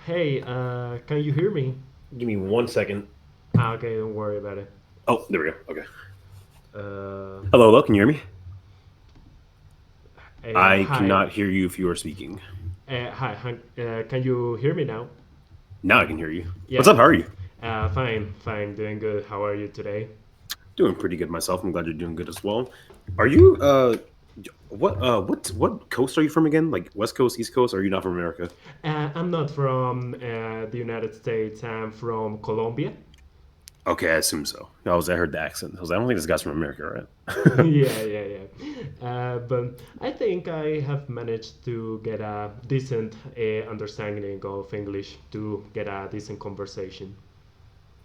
Hey, can you hear me? Give me 1 second. Okay, don't worry about it. Oh, there we go. Okay. Uh, Hello, hello. Can you hear me? I Hi. cannot hear you if you are speaking. Hi. Can you hear me now? Now I can hear you. What's Yeah. up? How are you? Fine, doing good. How are you today? Doing pretty good myself. I'm glad you're doing good as well. Are you what coast are you from again? Like West Coast, East Coast? Or are you not from America? I'm not from the United States. I'm from Colombia. Okay, I assume so. I heard the accent. I don't think this guy's from America, right? Yeah. But I think I have managed to get a decent understanding of English to get a decent conversation.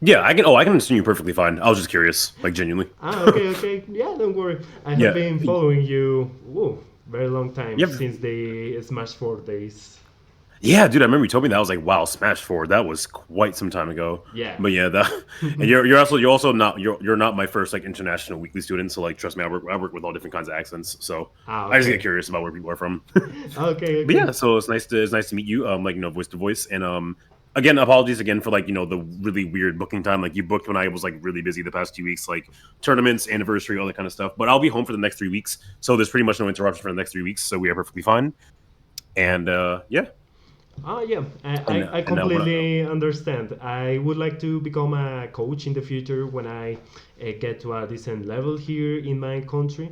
Yeah, I can. Oh, I can understand you perfectly fine. I was just curious, like genuinely. Okay. Yeah, don't worry. I have Yeah, been following you, very long time yeah, since the Smash 4 days. yeah, dude. I remember you told me that. I was like, wow, Smash Four. That was quite some time ago. Yeah. But yeah, that and you're also not you're not my first like international weekly student. So like, trust me, I work with all different kinds of accents. So I just get Okay. curious about where people are from. But Okay. yeah, so it's nice to meet you. Like voice to voice, and again, apologies again for like the really weird booking time. Like you booked when I was like really busy the past 2 weeks, like tournaments, anniversary, all that kind of stuff. But I'll be home for the next 3 weeks, so there's pretty much no interruption for the next 3 weeks. So we are perfectly fine. And yeah, Yeah, I and now what? completely understand. I would like to become a coach in the future when I get to a decent level here in my country.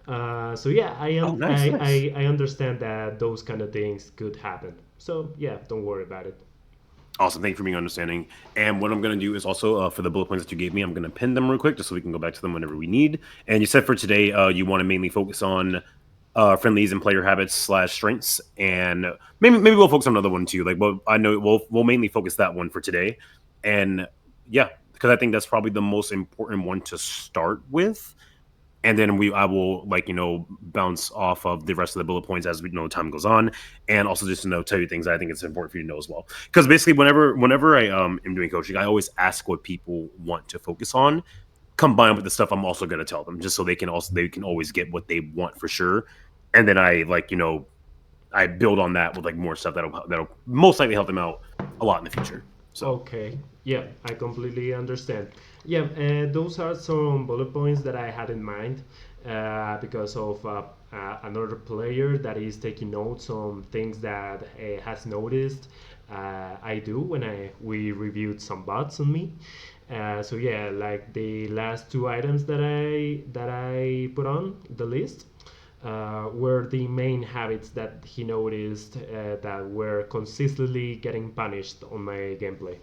So yeah, Oh, nice, nice. I understand that those kind of things could happen. So yeah, don't worry about it. Awesome. Thank you for being understanding. And what I'm going to do is also for the bullet points that you gave me, I'm going to pin them real quick just so we can go back to them whenever we need. And you said for today, you want to mainly focus on friendlies and player habits slash strengths, and maybe we'll focus on another one too. Like, well, I know we'll mainly focus that one for today. And yeah, because I think that's probably the most important one to start with, and then I will like bounce off of the rest of the bullet points as we time goes on, and also just tell you things I think it's important for you to know as well. Because basically, whenever I am doing coaching, I always ask what people want to focus on, combined with the stuff I'm also going to tell them, just so they can always get what they want for sure, and then I like I build on that with like more stuff that'll most likely help them out a lot in the future. So Okay, yeah, I completely understand. Yeah, those are some bullet points that I had in mind because of another player that is taking notes on things that has noticed I do when we reviewed some bots on me. So yeah, like the last two items that I put on the list were the main habits that he noticed that were consistently getting punished on my gameplay.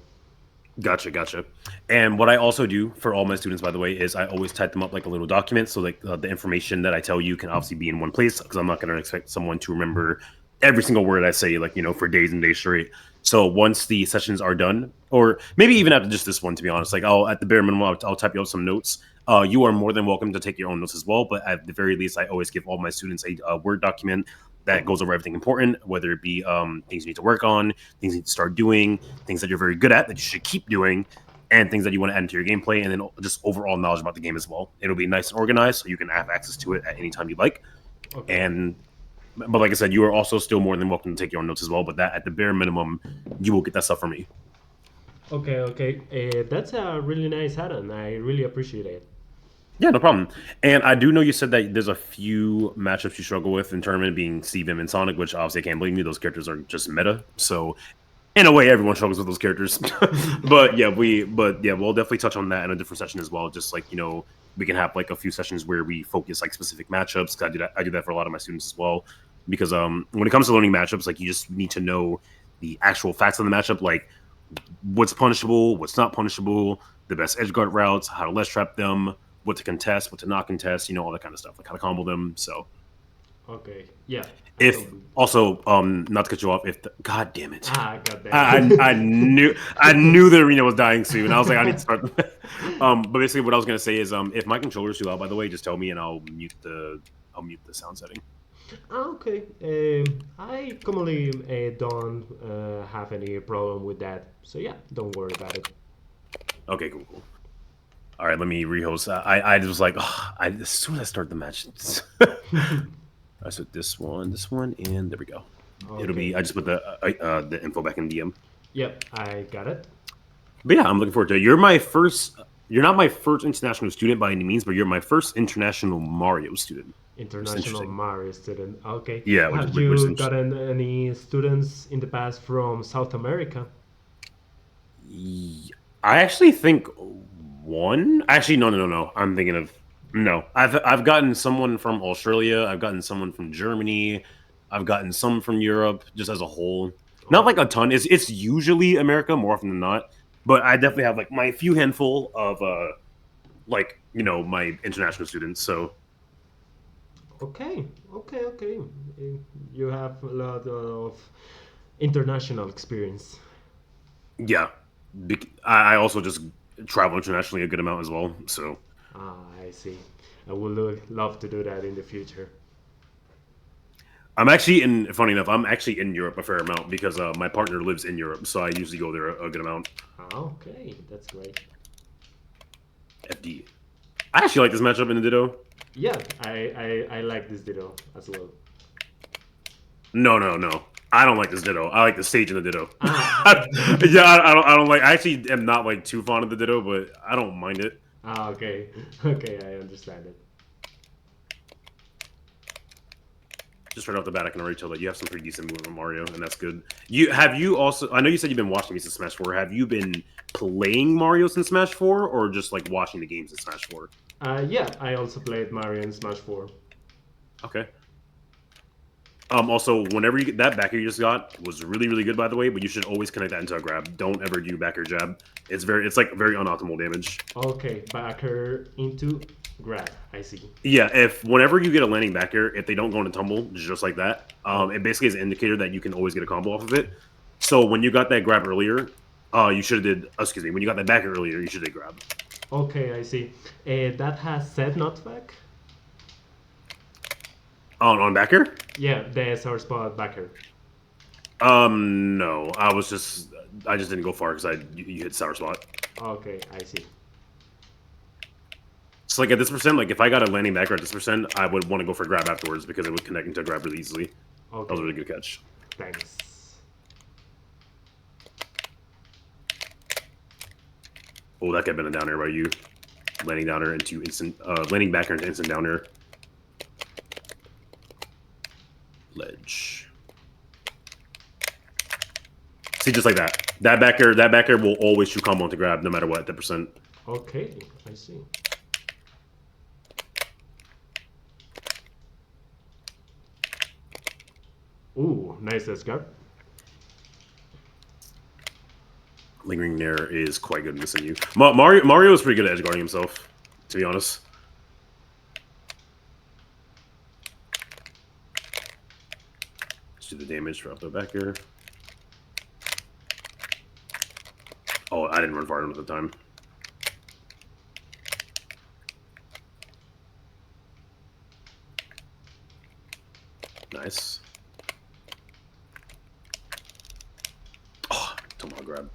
gotcha. And what I also do for all my students, by the way, is I always type them up like a little document, so like the information that I tell you can obviously be in one place, because I'm not going to expect someone to remember every single word I say, like for days and days straight. So once the sessions are done, or maybe even after just this one, to be honest, like I'll at the bare minimum I'll type you up some notes. You are more than welcome to take your own notes as well, but at the very least, I always give all my students a Word document that goes over everything important, whether it be things you need to work on, things you need to start doing, things that you're very good at that you should keep doing, and things that you want to add into your gameplay, and then just overall knowledge about the game as well. It'll be nice and organized, so you can have access to it at any time you like. Okay. And but like I said, you are also still more than welcome to take your own notes as well. But that at the bare minimum, you will get that stuff from me. Okay. That's a really nice add-on. I really appreciate it. Yeah, no problem. And I do know you said that there's a few matchups you struggle with in tournament, being Steven and Sonic, which obviously I can't blame you. Those characters are just meta. So in a way, everyone struggles with those characters. But yeah, we'll definitely touch on that in a different session as well. Just like we can have like a few sessions where we focus like specific matchups. 'Cause I do that for a lot of my students as well. Because when it comes to learning matchups, like you just need to know the actual facts of the matchup, like what's punishable, what's not punishable, the best edge guard routes, how to less trap them, what to contest, what to not contest, all that kind of stuff, like how to combo them. So Okay. Yeah, I if completely. also not to cut you off, if god damn it, God damn I knew the arena was dying soon. I was like, I need to it. start. But basically, what I was gonna say is, if my controller's too loud, by the way, just tell me and I'll mute the sound setting. Okay. I commonly don't have any problem with that. So yeah, don't worry about it. Okay, cool. All right, let me rehost. I just was like, as soon as I start the match, I said this one, and there we go. It'll Okay. be. I just put the info back in DM. Yep, I got it. But yeah, I'm looking forward to it. You're my first. You're not my first international student by any means, but you're my first international Mario student. It's International interesting. Mario student. Okay. Yeah, Have which is you interesting. gotten any students in the past from South America? I actually think one. Actually, no. I'm thinking of no. I've gotten someone from Australia. I've gotten someone from Germany. I've gotten some from Europe, just as a whole. Not like Okay. a ton. It's usually America more often than not. But I definitely have like my few handful of like my international students. So Okay. Okay. Okay. You have a lot of international experience. yeah, I also just travel internationally a good amount as well. So Ah, I see. I would love to do that in the future. I'm actually in. Funny enough, I'm actually in Europe a fair amount because my partner lives in Europe, so I usually go there a good amount. Ah, okay, that's great. FD. I actually like this matchup in the Ditto. Yeah, I like this Ditto as well. No. I don't like this Ditto. I like the stage in the Ditto. Ah, Yeah, I don't like. I actually am not like too fond of the Ditto, but I don't mind it. ah, okay, okay, I understand it. Just right off the bat, I can already tell that you have some pretty decent movement from Mario, and that's good. You also? I know you said you've been watching me since Smash Four. Have you been playing Mario since Smash Four, or just like watching the games in Smash Four? Yeah, I also played Mario in Smash 4. Okay. Also, whenever you get that backer you just got was really, really good, by the way. But you should always connect that into a grab. Don't ever do backer jab. It's like very unoptimal damage. Okay, backer into grab. I see. Yeah, if whenever you get a landing backer, if they don't go into tumble just like that, Oh, it basically is an indicator that you can always get a combo off of it. So when you got that grab earlier, you should have did. Excuse me, when you got that backer earlier, you should have grab. okay, I see. That has set knockback. On backer. Yeah, the SR spot backer. No, I just didn't go far because you hit sour spot. Okay, I see. So like at this percent, like if I got a landing backer at this percent, I would want to go for grab afterwards because it would connect into a grab really easily. That was a Okay, really good catch. thanks. Oh, that could have been a downer by you. Landing downer into instant, landing backer into instant downer. Ledge. See, just like that. That backer will always shoot combo into grab no matter what, the percent. Okay, I see. Ooh, nice escape. Lingering Nair is quite good missing you. Mario is pretty good at edge guarding himself, to be honest. Let's do the damage, drop the backer. Oh, I didn't run far enough at the time. Nice. Oh, tomahawk grab.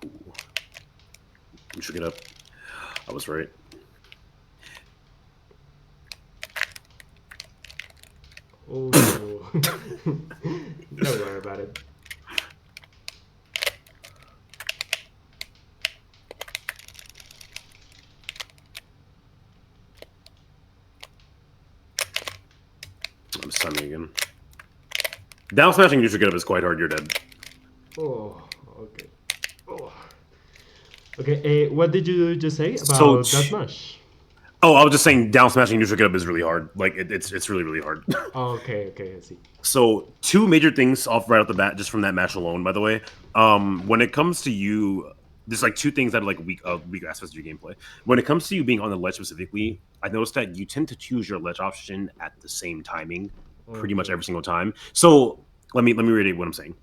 Ooh. You should get up. I was right. Oh, don't worry about it. I'm stunning again. Down smashing neutral get up is quite hard. You're dead. Oh, okay. Oh. Okay, what did you just say So, about that much? oh, I was just saying down smashing neutral get up is really hard. Like it's really really hard. Okay, okay, I see. So two major things off right off the bat, just from that match alone. By the way, when it comes to you, there's like two things that are like weak aspects of your gameplay. When it comes to you being on the ledge specifically, I noticed that you tend to choose your ledge option at the same timing, pretty much Okay, every single time. So let me reiterate what I'm saying.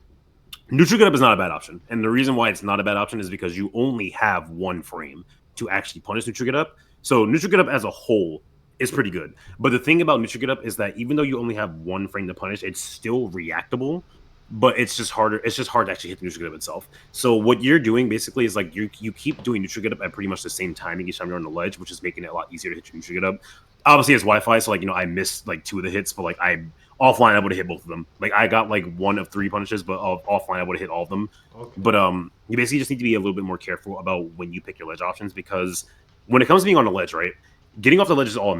Neutral get up is not a bad option, and the reason why it's not a bad option is because you only have one frame to actually punish neutral get up. So neutral get up as a whole is pretty good. But the thing about neutral get up is that even though you only have one frame to punish, it's still reactable. but it's just harder. It's just hard to actually hit the neutral get up itself. So what you're doing basically is like you keep doing neutral get up at pretty much the same timing each time you're on the ledge, which is making it a lot easier to hit your neutral get up. Obviously, it's Wi-Fi, so like I missed like two of the hits, but like I offline I would have hit both of them. Like I got like one of three punishes, but offline I would have hit all of them. Okay. But you basically just need to be a little bit more careful about when you pick your ledge options because when it comes to being on the ledge, right? Getting off the ledge is all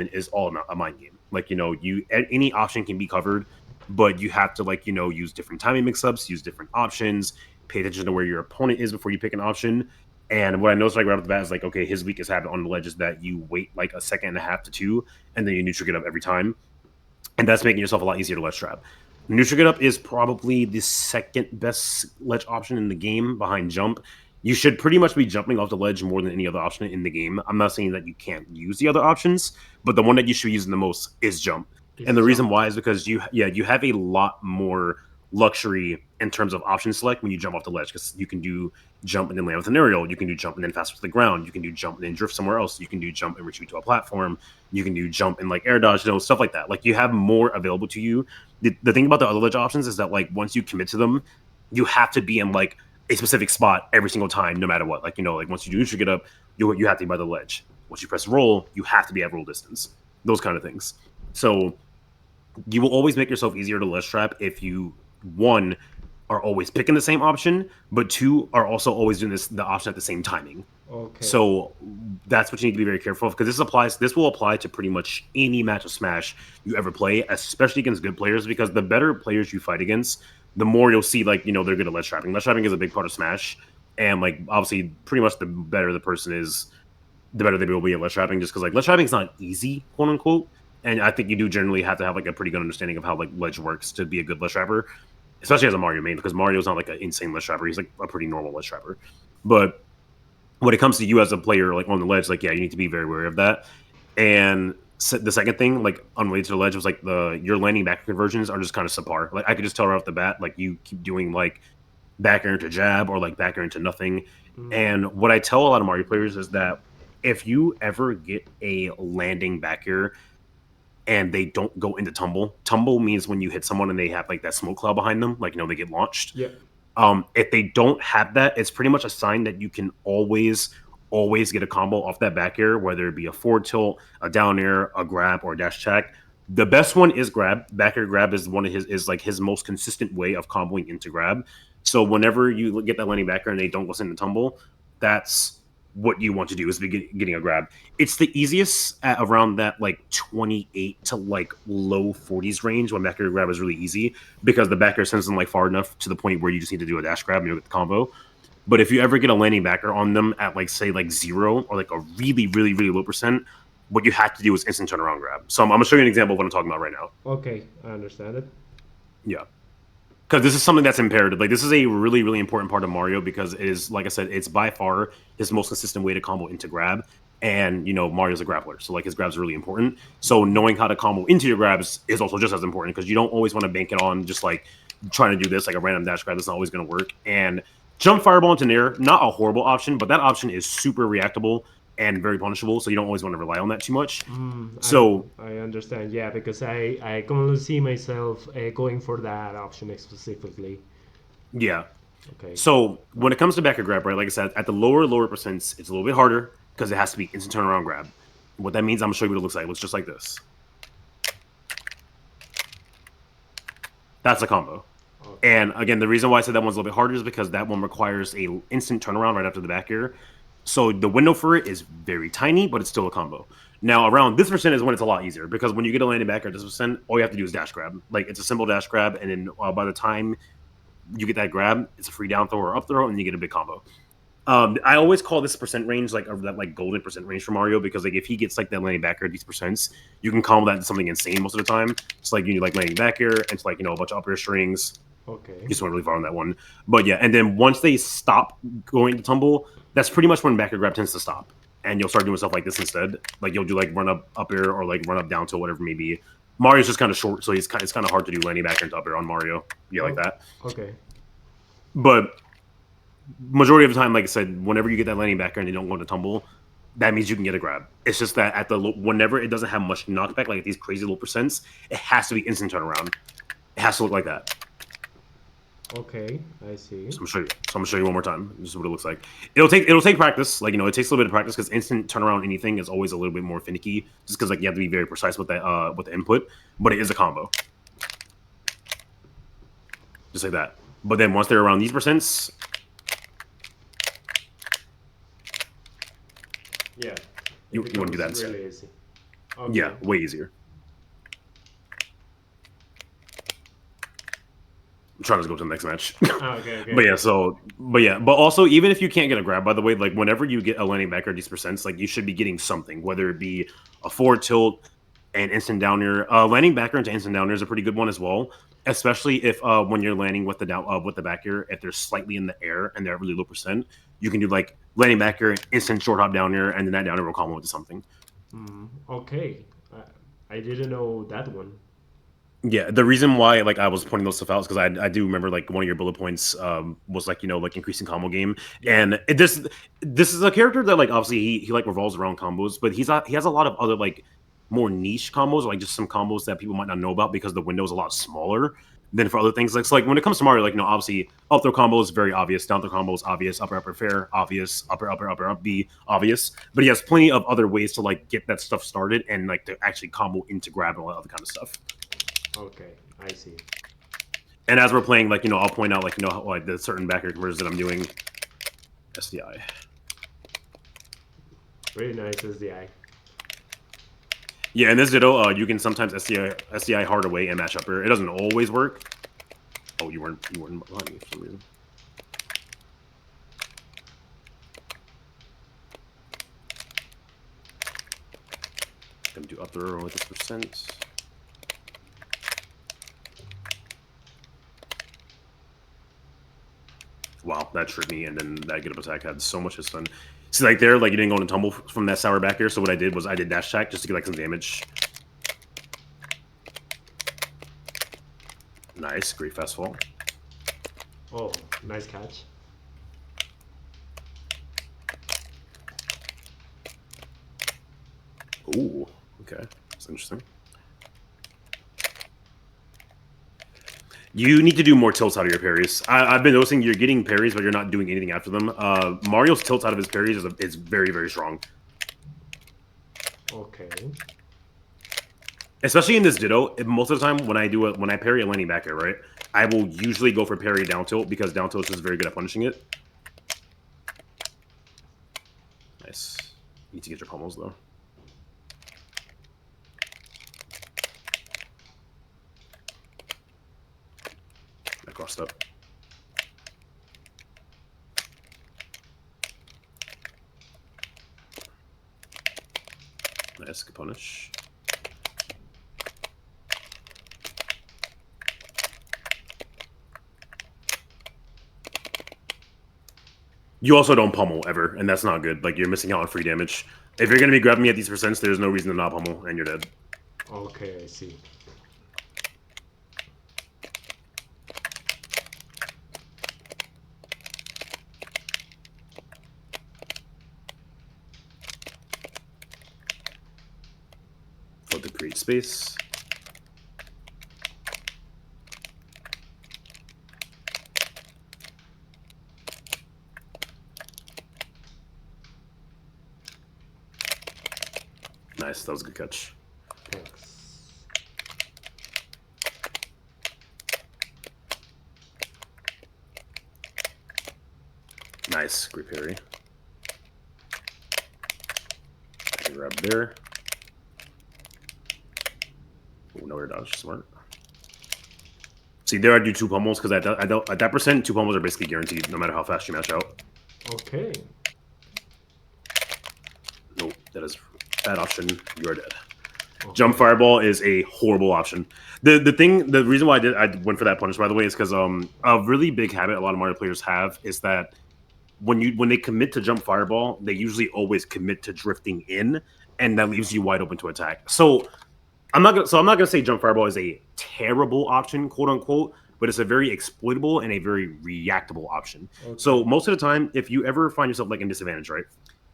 a mind game. Like you any option can be covered, but you have to like use different timing mix-ups, use different options, pay attention to where your opponent is before you pick an option. And what I noticed like right off the bat is like, okay, his weakest habit on the ledge is that you wait like a second and a half to two, and then you neutral get up every time, and that's making yourself a lot easier to ledge trap. Neutral get up is probably the second best ledge option in the game behind jump. You should pretty much be jumping off the ledge more than any other option in the game. I'm not saying that you can't use the other options, but the one that you should be using the most is jump. And It's the reason jump. why is because you have a lot more luxury in terms of option select when you jump off the ledge because you can do jump and then land with an aerial. You can do jump and then fast to the ground. You can do jump and then drift somewhere else. You can do jump and retreat to a platform. You can do jump and like air dodge, stuff like that. Like you have more available to you. The thing about the other ledge options is that like once you commit to them, you have to be in like a specific spot every single time, no matter what. Like like once you do neutral get up, you have to be by the ledge. Once you press roll, you have to be at roll distance. Those kind of things. So you will always make yourself easier to ledge trap if you one are always picking the same option, but two are also always doing the option at the same timing. Okay. So that's what you need to be very careful of because this will apply to pretty much any match of Smash you ever play, especially against good players. Because the better players you fight against, the more you'll see like they're good at ledge trapping. Ledge trapping is a big part of Smash, and like obviously, pretty much the better the person is, the better they will be at ledge trapping. Just because like ledge trapping is not easy, quote unquote. And I think you do generally have to have like a pretty good understanding of how like ledge works to be a good ledge trapper, especially as a Mario main because Mario's not like an insane ledge trapper. He's like a pretty normal ledge trapper. But when it comes to you as a player, like on the ledge, like yeah, you need to be very wary of that. And the second thing, like unrelated to the ledge, was like your landing back conversions are just kind of subpar. Like I could just tell right off the bat, like you keep doing like back air into jab or like back air into nothing. Mm, And what I tell a lot of Mario players is that if you ever get a landing back air and they don't go into tumble, tumble means when you hit someone and they have like that smoke cloud behind them, like they get launched. yeah. If they don't have that, it's pretty much a sign that you can always get a combo off that back air, whether it be a forward tilt, a down air, a grab, or a dash attack. The best one is grab. Back air grab is one of his most consistent way of comboing into grab. So whenever you get that landing back air and they don't go into tumble, that's what you want to do is be getting a grab. It's the easiest at around that like 28 to like low 40s range when back air grab is really easy because the back air sends them like far enough to the point where you just need to do a dash grab and you'll get the combo. But if you ever get a landing backer on them at like say like zero or like a really really really low percent, what you have to do is instant turnaround grab. So I'm gonna show you an example of what I'm talking about right now. Okay, I understand it. Yeah, because this is something that's imperative. Like this is a really really important part of Mario because it is like I said, it's by far his most consistent way to combo into grab. And Mario's a grappler, so like his grabs are really important. So knowing how to combo into your grabs is also just as important because you don't always want to bank it on just like trying to do this like a random dash grab. That's not always going to work. And jump fireball into nair, not a horrible option, but that option is super reactable and very punishable. So you don't always want to rely on that too much. So I understand. Yeah, because I commonly see myself going for that option specifically. yeah. Okay. So when it comes to back air grab, right, like I said, at the lower percents, it's a little bit harder because it has to be instant turnaround grab. What that means, I'm gonna show you what it looks like. It looks just like this. That's a combo. Okay. And again, the reason why I said that one's a little bit harder is because that one requires a instant turnaround right after the back air. So the window for it is very tiny, but it's still a combo. Now around this percent is when it's a lot easier because when you get a landing back air at this percent, all you have to do is dash grab. Like it's a simple dash grab, and then by the time you get that grab, it's a free down throw or up throw, and you get a big combo. I always call this percent range like that like golden percent range for Mario because like if he gets like that landing back air at these percents, you can combo that into something insane most of the time. It's like you need like landing back air into like a bunch of up air strings. Okay. You just went really far on that one, but yeah. And then once they stop going to tumble, that's pretty much when back air grab tends to stop, and you'll start doing stuff like this instead. Like you'll do like run up air or like run up down to whatever it may be. Mario's just kind of short, so it's kind of hard to do landing back air into up air on Mario. Yeah, like Oh, that. okay. But majority of the time, like I said, whenever you get that landing back air and they don't go to tumble, that means you can get a grab. It's just that at the whenever it doesn't have much knockback, like at these crazy low percents, it has to be instant turnaround. It has to look like that. Okay, I see. So I'm gonna show you. So I'm gonna show you one more time. This is what it looks like. It'll take practice. Like it takes a little bit of practice because instant turnaround anything is always a little bit more finicky. Just because like you have to be very precise with that with the input. But it is a combo, just like that. But then once they're around these percents, Yeah, it you want to do becomes that instead. really easy. Yeah, Okay. way easier. I'm trying to go to the next match. Okay, okay, But yeah, okay. but also even if you can't get a grab, by the way, like whenever you get a landing back or these percents, like you should be getting something, whether it be a forward tilt, an instant downer. Landing backer into instant downer is a pretty good one as well, especially if when you're landing with the down with the back air, if they're slightly in the air and they're at really low percent, you can do like landing backer, instant short hop downer, and then that downer will combo into something. Okay. I didn't know that one. Yeah, the reason why like I was pointing those stuff out is because I do remember like one of your bullet points was like like increasing combo game, Yeah. and this is a character that like obviously he like revolves around combos, but he has a lot of other like more niche combos, like just some combos that people might not know about because the window is a lot smaller than for other things. Like so, like when it comes to Mario, like obviously up throw combo is very obvious, down throw combo is obvious, upper upper fair obvious, upper up B obvious, but he has plenty of other ways to like get that stuff started and like to actually combo into grab and all that other kind of stuff. Okay, I see. And as we're playing, like I'll point out like how, like the certain backer converters that I'm doing. SDI. Very nice SDI. Yeah, in this Ditto, you can sometimes SDI hard away and match upper. It doesn't always work. Oh, you weren't behind me for some reason. Gonna do upper with this percent. Wow, that tripped me, and then that get up attack had so much his fun. See, like there, like you didn't go into tumble from that sour back here. So what I did was I did dash attack just to get like some damage. Nice, great fastfall. Oh, nice catch. Ooh, okay, that's interesting. You need to do more tilts out of your parries. I've been noticing you're getting parries, but you're not doing anything after them. Mario's tilts out of his parries is very, very strong. Okay. Especially in this Ditto, most of the time when I parry a landing back air, right, I will usually go for parry down tilt because down tilt is very good at punishing it. Nice. You need to get your pummels though. I crossed up. Nice, good punish. You also don't pummel ever, and that's not good. Like you're missing out on free damage. If you're gonna be grabbing me at these percents, there's no reason to not pummel, and you're dead. Okay, I see. Float to create space. Nice, that was a good catch. Thanks. Nice, great parry. Grab there. Oh, no air dodge, smart. See, there I do two pummels because at that percent, two pummels are basically guaranteed no matter how fast you match out. Okay. Nope, that is bad option. You are dead. Okay. Jump fireball is a horrible option. The reason why I went for that punish, by the way, is because a really big habit a lot of Mario players have is that when they commit to jump fireball, they usually always commit to drifting in, and that leaves you wide open to attack. So I'm not gonna say jump fireball is a terrible option, quote unquote, but it's a very exploitable and a very reactable option. Okay. So most of the time, if you ever find yourself like in disadvantage, right?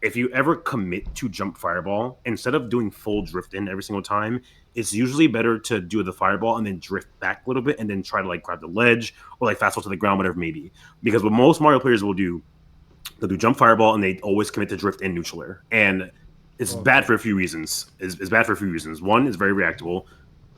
if you ever commit to jump fireball, instead of doing full drift in every single time, it's usually better to do the fireball and then drift back a little bit and then try to like grab the ledge or like fast fall to the ground, whatever it may be. Because what most Mario players will do, they'll do jump fireball and they always commit to drift in neutral air. And it's bad Okay. for a few reasons. It's bad for a few reasons. One, it's very reactable.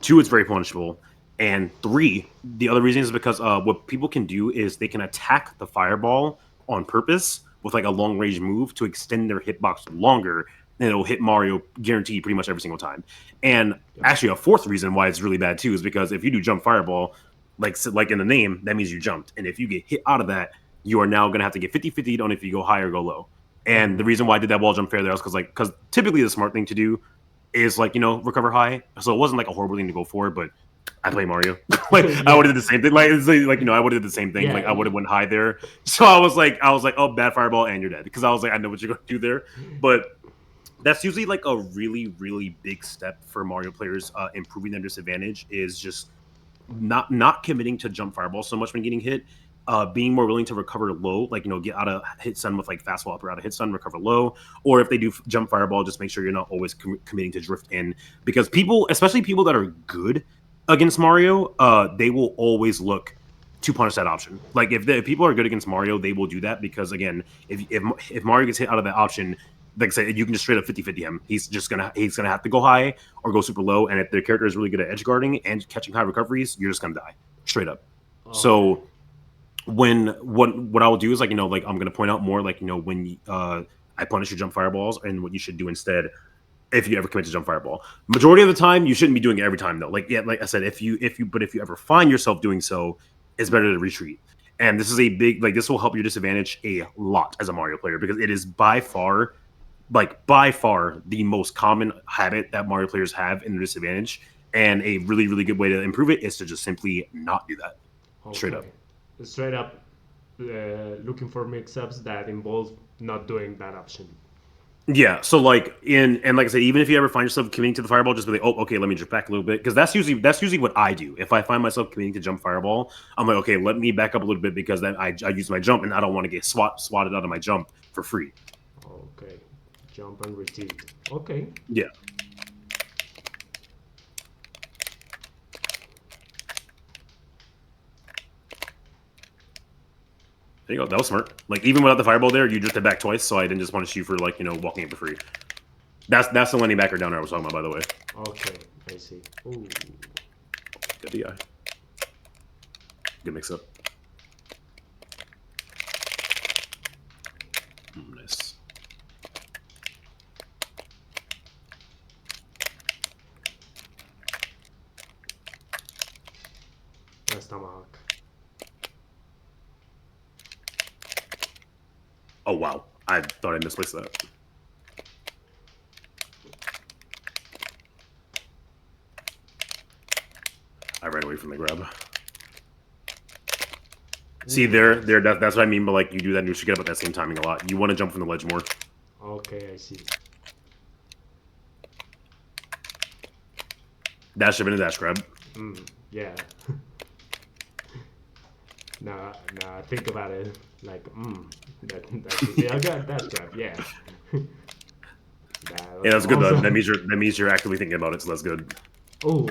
Two, it's very punishable. And three, the other reason is because what people can do is they can attack the fireball on purpose with like a long range move to extend their hitbox longer, and it'll hit Mario guaranteed pretty much every single time. And Yep. actually, a fourth reason why it's really bad too is because if you do jump fireball, like in the name, that means you jumped. And if you get hit out of that, you are now going to have to get 50-50 on if you go high or go low. And the reason why I did that wall jump fair there was because typically the smart thing to do is like recover high. So it wasn't like a horrible thing to go for, but I play Mario. Like I would Yeah. have did the same thing. Like it's like I would have did the same thing. Like Yeah. I would have went high there. So I was like, oh, bad fireball, and you're dead. Because I was like, I know what you're going to do there. But that's usually like a really really big step for Mario players improving their disadvantage is just not committing to jump fireball so much when getting hit. Being more willing to recover low, like get out of hit stun with like fastball up or out of hit stun, recover low, or if they do jump fireball, just make sure you're not always committing to drift in because people, especially people that are good against Mario, they will always look to punish that option. Like if people are good against Mario, they will do that because again, if Mario gets hit out of that option, like I said, you can just straight up 50-50 him. He's gonna have to go high or go super low. And if the character is really good at edge guarding and catching high recoveries, you're just gonna die straight up. Okay. So when what I will do is like I'm gonna point out more like when I punish your jump fireballs and what you should do instead if you ever commit to jump fireball. Majority of the time, you shouldn't be doing it every time though. Like like I said, if you ever find yourself doing so, it's better to retreat. And this is a big this will help your disadvantage a lot as a Mario player because it is by far the most common habit that Mario players have in their disadvantage. And a really really good way to improve it is to just simply not do that straight up. Okay. Straight up, looking for mix-ups that involve not doing that option. Yeah, so like and like I said, even if you ever find yourself committing to the fireball, just be like, oh, okay, let me drift back a little bit because that's usually what I do. If I find myself committing to jump fireball, I'm like, okay, let me back up a little bit because then I use my jump and I don't want to get swatted out of my jump for free. Okay. Jump and retreat. Okay. Yeah, there you go. That was smart. Like even without the fireball there, you drifted back twice, so I didn't just punish you for like walking it for free. That's the landing back or down I was talking about, by the way. Okay. I see. Ooh. Good DI. Good mix up. Nice. That's tomahawk. Oh wow, I thought I misplaced that. I ran away from the grab. See Ooh, there, nice. that's what I mean. But like you do that, and you should get up at that same timing a lot. You want to jump from the ledge more. Okay, I see. Dash have been a dash grab. Yeah. Now think about it. Like, that should be a good dash grab. Yeah. That Yeah, was that's good. That awesome. means you're actively thinking about it, so that's good. Oh,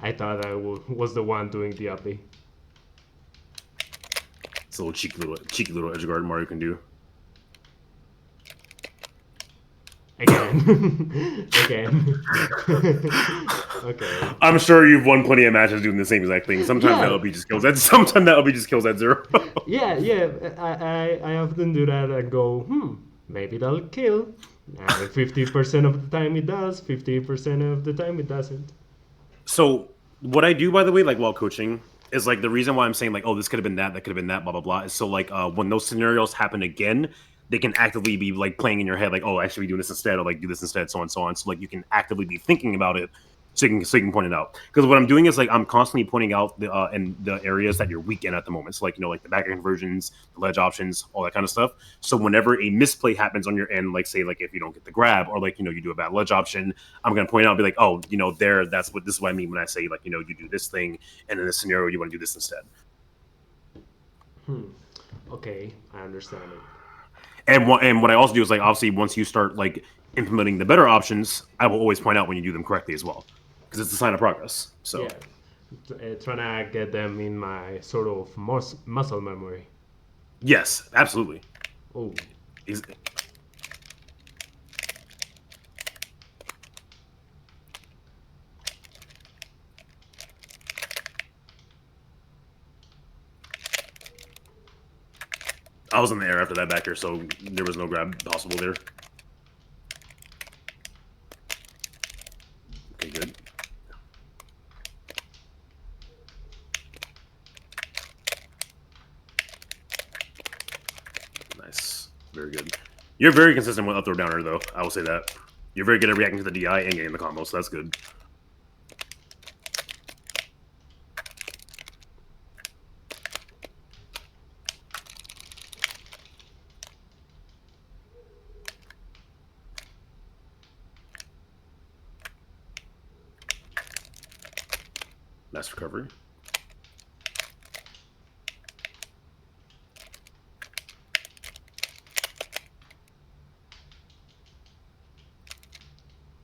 I thought was the one doing the uppy. It's a little cheeky little edge guard Mario can do. Again. Again. Okay. I'm sure you've won plenty of matches doing the same exact thing. Sometimes that Yeah. LB just kills that. Sometimes that LB just kills that zero. Yeah, yeah. I often do that and go, maybe that'll kill. And 50% of the time it does, 50% of the time it doesn't. So what I do, by the way, like while coaching, is like the reason why I'm saying like, oh, this could have been that could have been that, blah blah blah. Is so like when those scenarios happen again, they can actively be like playing in your head, like, oh, I should be doing this instead, or like do this instead, so on, so on. So like you can actively be thinking about it, so you can point it out. Because what I'm doing is like I'm constantly pointing out the in the areas that you're weak in at the moment. So like like the back conversions, the ledge options, all that kind of stuff. So whenever a misplay happens on your end, like say like if you don't get the grab or like you do a bad ledge option, I'm gonna point out and be like, oh, there, this is what I mean when I say like you do this thing, and in this scenario you want to do this instead. Hmm. Okay, I understand it. and what I also do is like obviously once you start like implementing the better options, I will always point out when you do them correctly as well, because it's a sign of progress. So Yeah, trying to get them in my sort of muscle memory. yes, absolutely. Oh, He's, I was in the air after that back here, so there was no grab possible there. Okay, good. Nice. Very good. You're very consistent with up throw downer, though. I will say that. You're very good at reacting to the DI and getting the combo, so that's good. Nice recovery.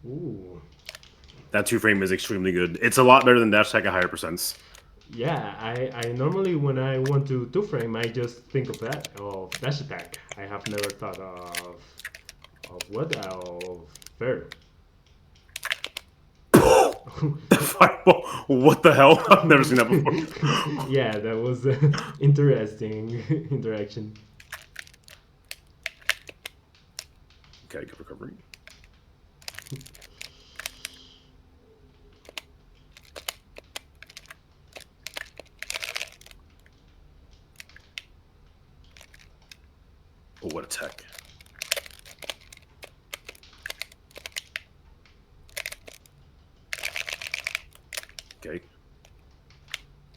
ooh. That two frame is extremely good. It's a lot better than dash attack at higher percents. Yeah, I normally when I want to two frame, I just think of that of dash attack. I have never thought of what of fair. Fireball. What the hell? I've never seen that before. Yeah, that was interesting interaction. Okay, good recovery. Oh, what a tech. Okay.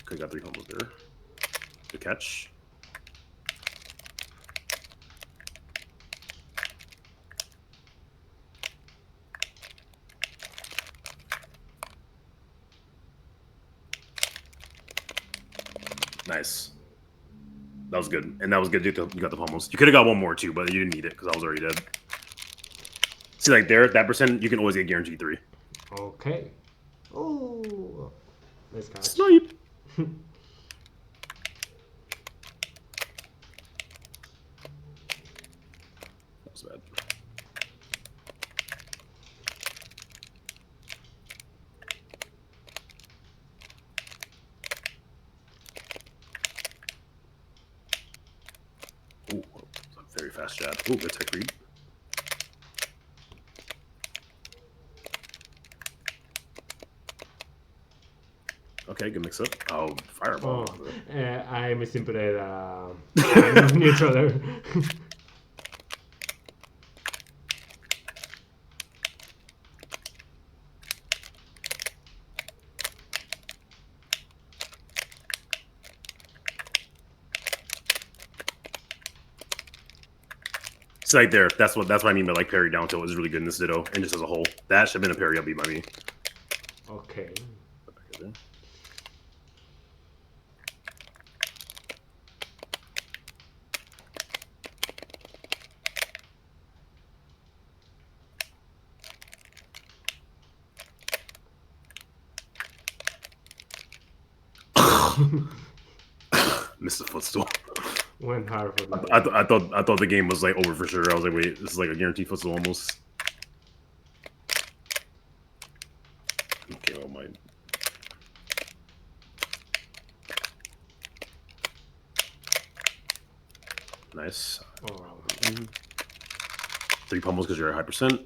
Okay, got 3 combos there. Good catch. Nice. That was good. And that was good. You got the pommels. You could have got one more, too, but you didn't need it because I was already dead. See, like there, that percent, you can always get guaranteed 3. Okay. Oh, nice catch. Snipe! That was bad. Ooh, very fast jab. Ooh, good tech read. Okay, good mix up. Oh, fireball. Oh, I misinputted neutraler. It's like there. That's what I mean by like parry down tilt is really good in this Ditto, and just as a whole. That should have been a parry up beat by me. Okay. Missed the footstool. Went hard for me. I thought the game was like over for sure. I was like, wait, this is like a guaranteed footstool almost. Okay, well, my nice. Oh. 3 pummels because you're at high percent.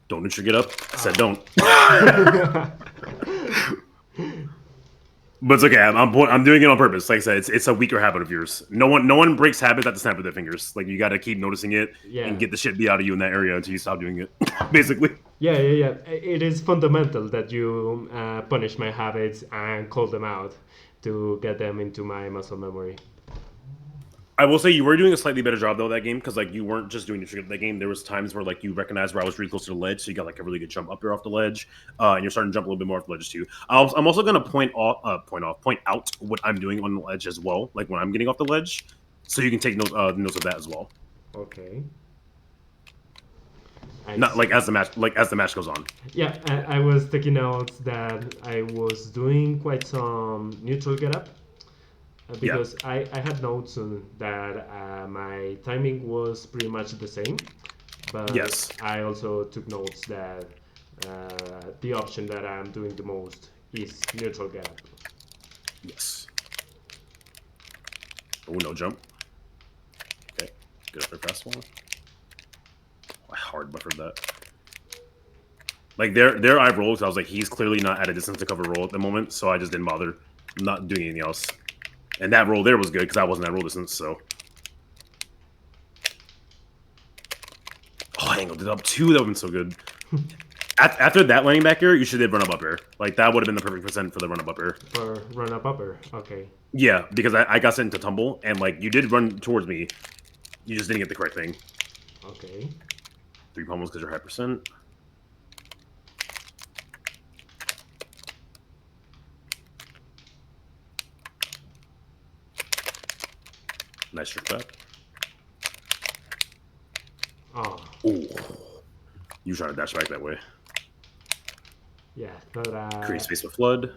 Don't neutral get up. I said don't. But it's okay. I'm doing it on purpose. Like I said, it's a weaker habit of yours. No one breaks habits at the snap of their fingers. Like you got to keep noticing it Yeah. and get the shit beat out of you in that area until you stop doing it. Basically. Yeah. It is fundamental that you punish my habits and call them out to get them into my muscle memory. I will say you were doing a slightly better job though that game because like you weren't just doing the trigger that game. There was times where like you recognized where I was really close to the ledge, so you got like a really good jump up there off the ledge, and you're starting to jump a little bit more off the ledges too. I'm also going to point out what I'm doing on the ledge as well, like when I'm getting off the ledge. so you can take notes of that as well. Okay. I Not see. like as the match goes on. Yeah, I was taking notes that I was doing quite some neutral getup Yeah. because I had notes on that my timing was pretty much the same, but Yes. I also took notes that the option that I'm doing the most is neutral getup. Yes. Oh, no jump. Okay. Good up there, fastball. I hard buffered that. Like there I rolled. So I was like, he's clearly not at a distance to cover roll at the moment, so I just didn't bother not doing anything else. And that roll there was good because I wasn't at roll distance. So I angled it up too. That would have been so good. After that landing back air, you should have run up air. Like that would have been the perfect percent for the run up air. For run up upper, okay. Yeah, because I got sent into tumble and like you did run towards me, you just didn't get the correct thing. Okay. 3 pummels because you're high percent. Nice trick back. Oh. Ooh. You trying to dash back that way. Yeah, but Create space with Flood.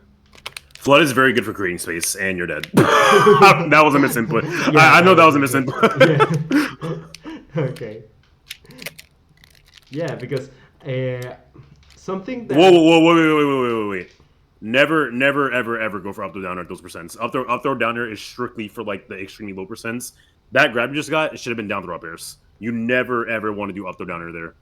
Flood is very good for creating space, and you're dead. That was a misinput. Yeah, I know that was a misinput. misinput. Yeah. Okay. Yeah, because something that Wait. Never, ever go for up throw down at those percents. Up throw down there is strictly for like the extremely low percents. That grab you just got, it should have been down throw up airs. You never ever want to do up throw down air there.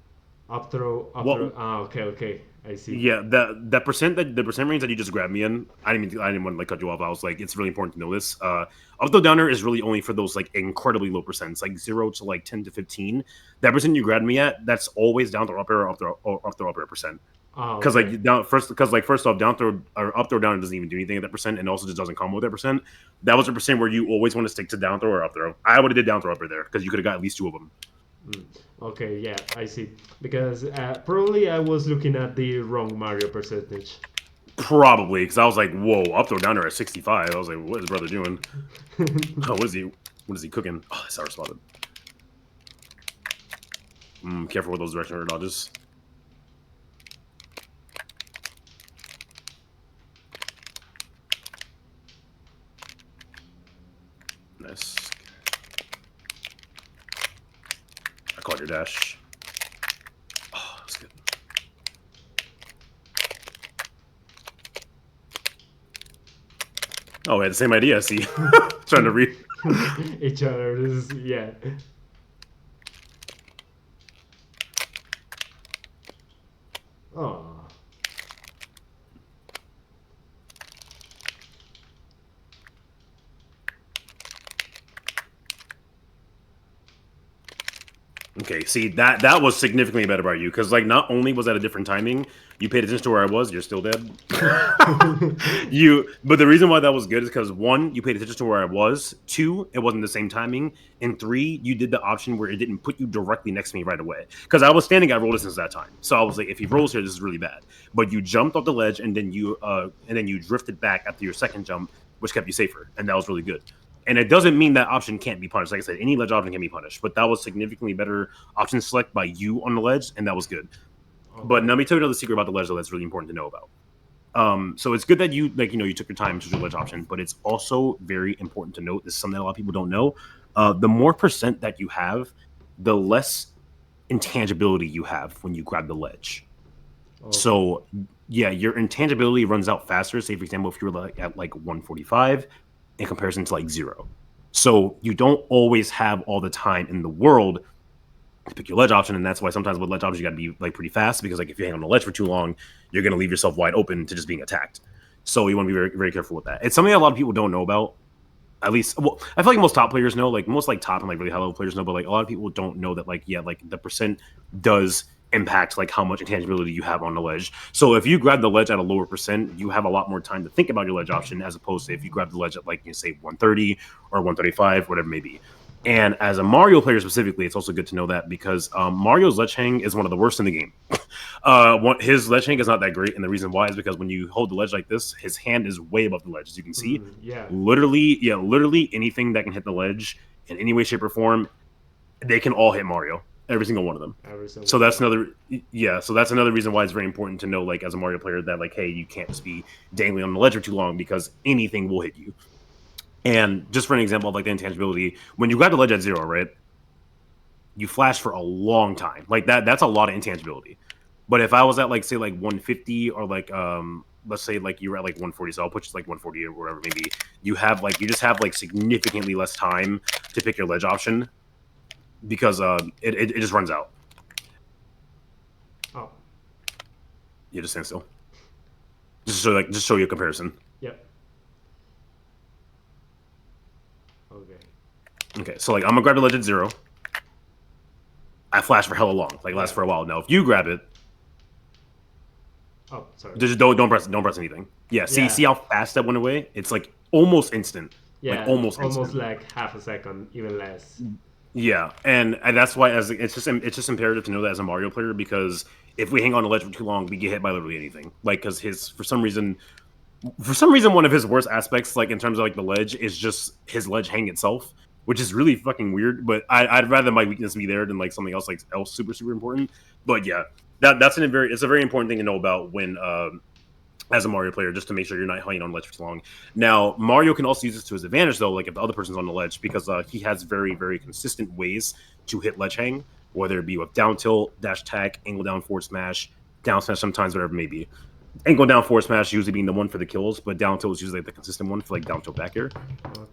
up throw. Well, Ah, okay, okay, I see. yeah, that percent that the percent range that you just grabbed me in, I didn't want to like cut you off. I was like, it's really important to know this. Up throw downer is really only for those like incredibly low percents, like 0 to like 10 to 15. That percent you grabbed me at, that's always down throw up air, up throw up air percent. Ah, Because okay. like down first, because like first off, down throw or up throw down doesn't even do anything at that percent, and also just doesn't combo with that percent. That was a percent where you always want to stick to down throw or up throw. I would have did down throw up there because you could have got at least 2 of them. Mm. Okay, yeah, I see. Because probably I was looking at the wrong Mario percentage. Probably because I was like, whoa, up throw down there at 65. I was like, what is brother doing? Oh, what is he cooking? Oh, that's sour spotted. Careful with those direction order dodges. Nice. I caught your dash. Oh, that's good. Oh, we had the same idea. See, trying to read Each other. This is, yeah. Oh. Okay, see that was significantly better by you because like not only was that a different timing, you paid attention to where I was. You're still dead. But the reason why that was good is because 1, you paid attention to where I was. 2, it wasn't the same timing, and 3, you did the option where it didn't put you directly next to me right away because I was standing at roll distance that time. So I was like, if he rolls here, this is really bad. But you jumped off the ledge and then you drifted back after your second jump, which kept you safer, and that was really good. And it doesn't mean that option can't be punished. Like I said, any ledge option can be punished, but that was significantly better option select by you on the ledge, and that was good. Okay. But let me tell you another secret about the ledge though that's really important to know about. So it's good that you you took your time to do the ledge option, but it's also very important to note. This is something that a lot of people don't know. The more percent that you have, the less intangibility you have when you grab the ledge. Okay. So yeah, your intangibility runs out faster. Say for example, if you're like at like 145 in comparison to like 0. So you don't always have all the time in the world to pick your ledge option, and that's why sometimes with ledge options you got to be like pretty fast because like if you hang on the ledge for too long, you're going to leave yourself wide open to just being attacked. So you want to be very very careful with that. It's something that a lot of people don't know about. At least, well, I feel like most top players know, like most like top and like really high level players know, but like a lot of people don't know that like yeah, like the percent does impact like how much intangibility you have on the ledge. So if you grab the ledge at a lower percent, you have a lot more time to think about your ledge option as opposed to if you grab the ledge at like you say 130 or 135, whatever it may be. And as a Mario player specifically, it's also good to know that because Mario's ledge hang is one of the worst in the game. His ledge hang is not that great, and the reason why is because when you hold the ledge like this, his hand is way above the ledge, as you can see. Yeah. Literally anything that can hit the ledge in any way, shape, or form, they can all hit Mario. Every single one of them. Every single So that's one. another, yeah. So that's another reason why it's very important to know, like, as a Mario player, that like, hey, you can't just be dangling on the ledge for too long because anything will hit you. And just for an example of like the intangibility, when you got the ledge at 0, right, you flash for a long time. Like that's a lot of intangibility. But if I was at like say like 150 or like let's say like you were at like 140, so I'll put you like 140 or whatever maybe, you just have like significantly less time to pick your ledge option because it just runs out. Oh, You just stand still. Just show you a comparison. yep. Okay. Okay, so like I'm gonna grab the ledge at 0. I flash for hella long, like lasts Yeah. for a while. Now if you grab it, Oh, sorry. just don't press anything. Yeah, see Yeah. see how fast that went away? It's like almost instant. Like Yeah, almost almost instant. like half a second, even less. Yeah, and that's why as it's just imperative to know that as a Mario player because if we hang on a ledge for too long, we get hit by literally anything. Like because his for some reason one of his worst aspects, like in terms of like the ledge, is just his ledge hang itself, which is really fucking weird. But I'd rather my weakness be there than like something else like else super important. But yeah, it's a very important thing to know about when as a Mario player, just to make sure you're not hanging on ledge for too long. Now, Mario can also use this to his advantage, though, like if the other person's on the ledge, because he has very, very consistent ways to hit ledge hang, whether it be with down tilt, dash attack, angle down forward smash, down smash sometimes, whatever it may be. Angle down forward smash usually being the one for the kills, but down tilt is usually like the consistent one for like down tilt back air.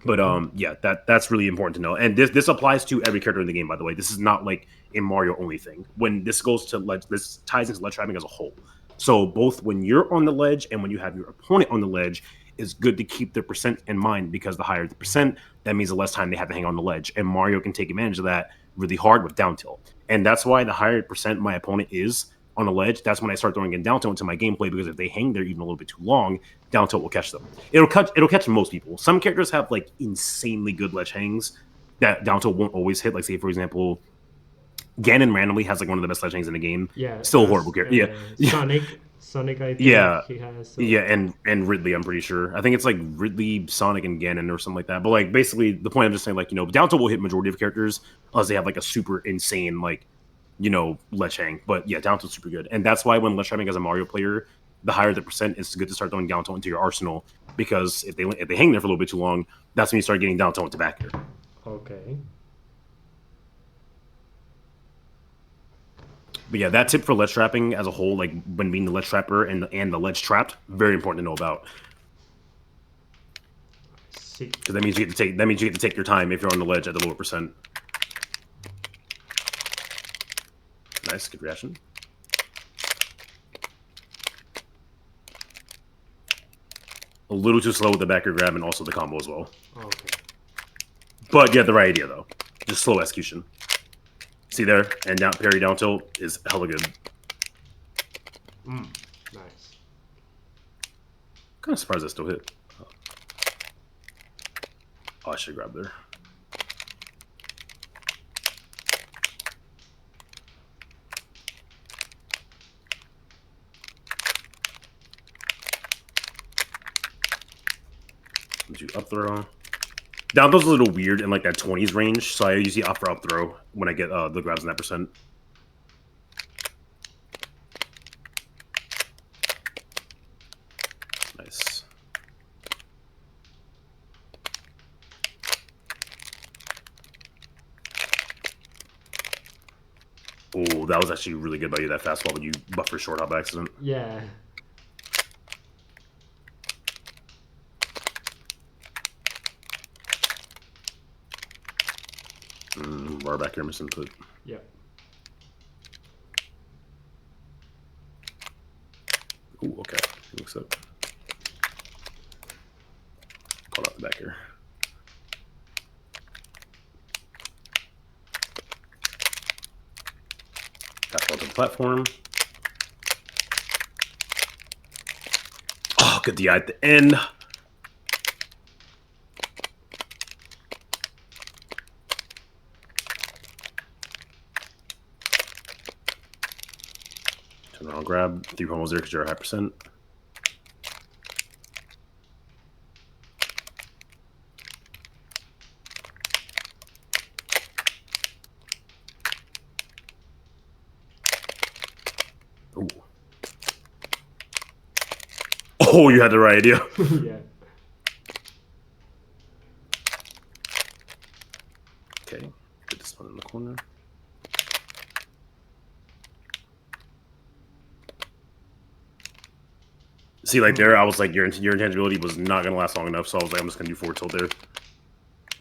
But Okay. yeah, that's really important to know. And this applies to every character in the game, by the way. This is not like a Mario only thing. When this goes to ledge, this ties into ledge trapping as a whole. So both when you're on the ledge and when you have your opponent on the ledge, it's good to keep their percent in mind because the higher the percent, that means the less time they have to hang on the ledge. And Mario can take advantage of that really hard with down tilt. And that's why the higher percent my opponent is on a ledge, that's when I start throwing in down tilt into my gameplay because if they hang there even a little bit too long, down tilt will catch them. It'll catch most people. Some characters have like insanely good ledge hangs that down tilt won't always hit. Like say for example, Ganon randomly has like one of the best ledge hangs in the game. Yeah, Still a horrible character. Yeah. Yeah. Sonic, I think Yeah. he has. So. Yeah, and Ridley, I'm pretty sure. I think it's like Ridley, Sonic, and Ganon or something like that. But like basically, the point I'm just saying, like down tilt will hit majority of characters unless they have like a super insane like ledge hang. But yeah, down tilt's super good, and that's why when ledge trapping as a Mario player, the higher the percent, it's good to start throwing down tilt into your arsenal because if they hang there for a little bit too long, that's when you start getting down tilt into back air. Okay. But yeah, that tip for ledge trapping as a whole, like when being the ledge trapper and the ledge trapped, very important to know about. Because that means you get to take your time if you're on the ledge at the lower percent. Nice, good reaction. A little too slow with the back air grab and also the combo as well. Okay. But you have the right idea though. Just slow execution. See there? And down parry down tilt is hella good. Nice. Kind of surprised I still hit. Oh, I should grab there. Do up throw. Down throw's a little weird in like that 20s range, so I usually opt for up throw when I get the grabs in that percent. Nice. Oh, that was actually really good by you, that fastball when you buffed for short hop by accident. Yeah. Bar back here misinput. Yep. Ooh, okay. Looks up. Call out the back here. Fastball to the platform. Oh, good DI at the end. Turn around, grab. 3 promos there because you're a high percent. Ooh. Oh, you had the right idea. Yeah. Okay, put this one in the corner. See, like there, I was like, your intangibility was not gonna last long enough, so I was like, I'm just gonna do forward tilt there.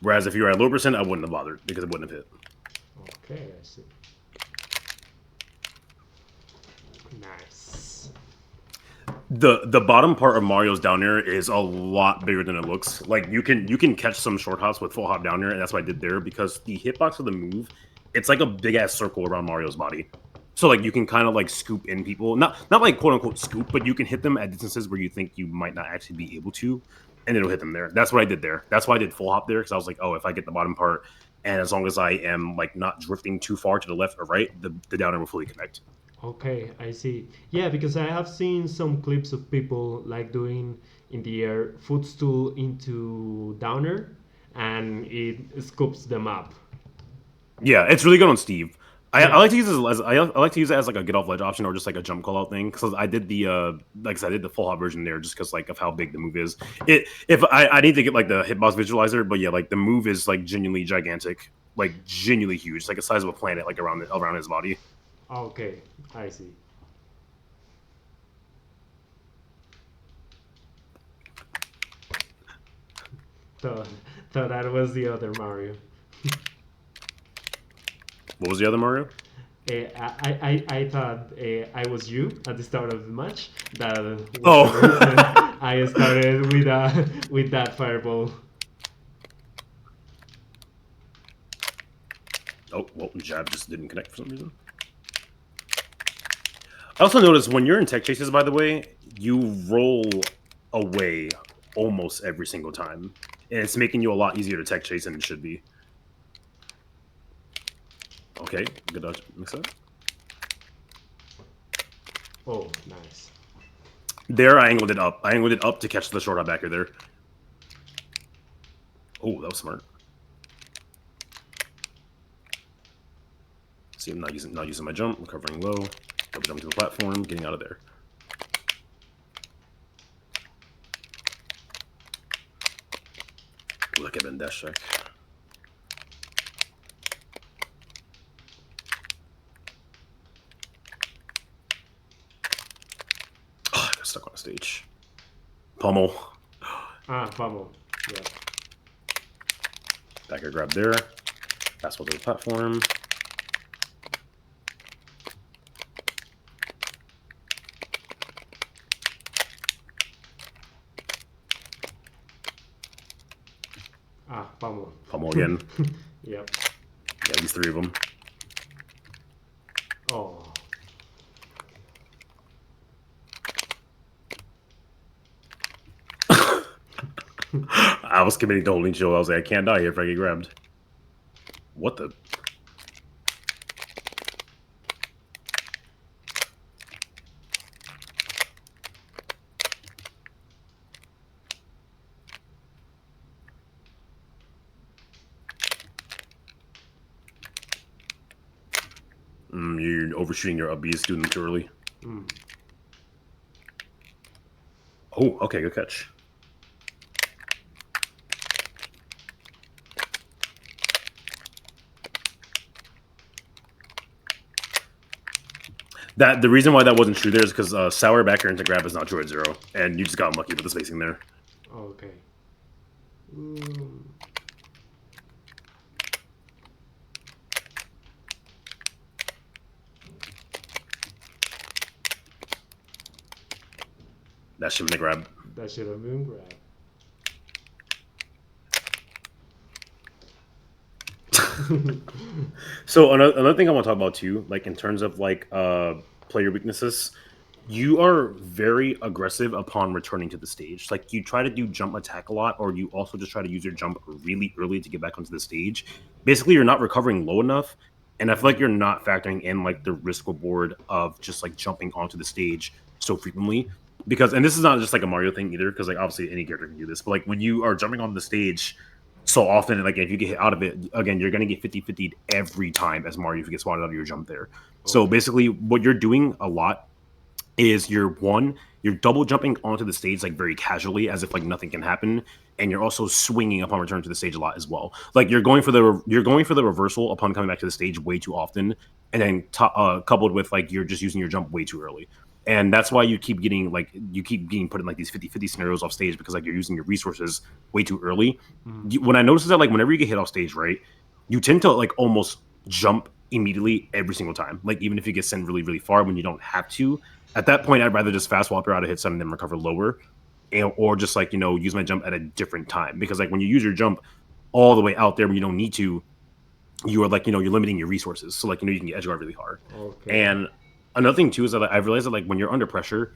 Whereas if you were at low percent, I wouldn't have bothered because it wouldn't have hit. Okay, I see. Nice. The bottom part of Mario's down air is a lot bigger than it looks. Like you can catch some short hops with full hop down air, and that's what I did there because the hitbox of the move, it's like a big ass circle around Mario's body. So like you can kind of like scoop in people, not like quote unquote scoop, but you can hit them at distances where you think you might not actually be able to, and it'll hit them there. That's what I did there. That's why I did full hop there because I was like, oh, if I get the bottom part, and as long as I am like not drifting too far to the left or right, the down air will fully connect. Okay, I see. Yeah, because I have seen some clips of people like doing in the air footstool into downer, and it scoops them up. Yeah, it's really good on Steve. I Yeah. like to use it as I like to use it as like a get off ledge option or just like a jump call out thing because I did the like I said, I did the full hop version there just because like of how big the move is. It if I need to get like the hitbox visualizer, but yeah, like the move is like genuinely gigantic, like genuinely huge, like the size of a planet, like around his body. Okay, I see. So, so that was the other Mario. What was the other Mario? I thought I was you at the start of the match. That was the reason Oh, I started with that fireball. oh well, jab just didn't connect for some reason. I also noticed when you're in tech chases, by the way, you roll away almost every single time. And it's making you a lot easier to tech chase than it should be. Okay, good dodge. Mix up. Oh, nice. There, I angled it up. I angled it up to catch the short hop backer there. Oh, that was smart. See, I'm not using my jump. Recovering low. Double jumping to the platform. Getting out of there. Look at Ben dash check. Oh, I got stuck on a stage. Pummel. Ah, pummel. Yeah. Backer grab there. Fastball to the platform. Ah, pummel. Pummel again. Yep. Yeah, these three of them. Oh. I was committing to holding chill. I was like, I can't die here if I get grabbed. What the? You're overshooting your up B's, doing them too early. Mm. Oh, okay, good catch. That the reason why that wasn't true there is because sour backer into grab is not droid zero, and you just got unlucky with the spacing there. Okay. Mm. That should have been a grab. That should have been grabbed. So another thing I want to talk about too, like in terms of like player weaknesses, you are very aggressive upon returning to the stage. Like you try to do jump attack a lot, or you also just try to use your jump really early to get back onto the stage. Basically, you're not recovering low enough, and I feel like you're not factoring in like the risk reward of just like jumping onto the stage so frequently. Because and this is not just like a Mario thing either, because like obviously any character can do this, but like when you are jumping on the stage so often, like if you get hit out of it again, you're gonna get 50-50 every time as Mario if you get spotted out of your jump there. So Okay. basically, what you're doing a lot is you're double jumping onto the stage like very casually as if like nothing can happen, and you're also swinging upon return to the stage a lot as well. Like you're going for the reversal upon coming back to the stage way too often, and then coupled with like you're just using your jump way too early. And that's why you keep getting put in like these 50-50 scenarios off stage, because like you're using your resources way too early. Mm. When I notice that, like whenever you get hit off stage, right, you tend to like almost jump immediately every single time. Like even if you get sent really, really far when you don't have to, at that point, I'd rather just fast swap her out of hit stun and then recover lower, or just like use my jump at a different time, because like when you use your jump all the way out there when you don't need to, you are like you're limiting your resources. So like you can get edge guard really hard. Okay. And another thing too is that like, I've realized that like when you're under pressure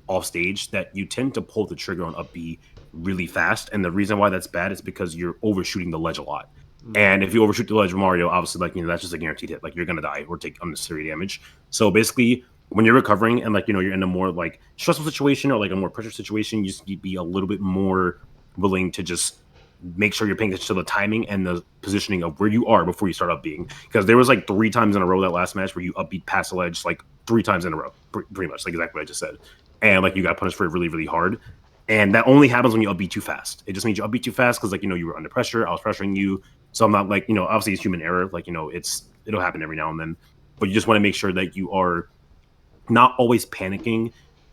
off stage, that you tend to pull the trigger on up B really fast, and the reason why that's bad is because you're overshooting the ledge a lot. Mm. And if you overshoot the ledge of Mario, obviously, like that's just a guaranteed hit. Like you're gonna die or take unnecessary damage. So basically, when you're recovering and like you're in a more like stressful situation or like a more pressure situation, you just need to be a little bit more willing to just make sure you're paying attention to the timing and the positioning of where you are before you start up being. Because there was like 3 times in a row that last match where you upbeat past the ledge like 3 times in a row, pretty much like exactly what I just said, and like Okay. you got punished for it really, really hard. And that only happens when you upbeat too fast. It just means you upbeat too fast because like you were under pressure. I was pressuring you, so I'm not like obviously it's human error. Like it'll happen every now and then, but you just want to make sure that you are not always panicking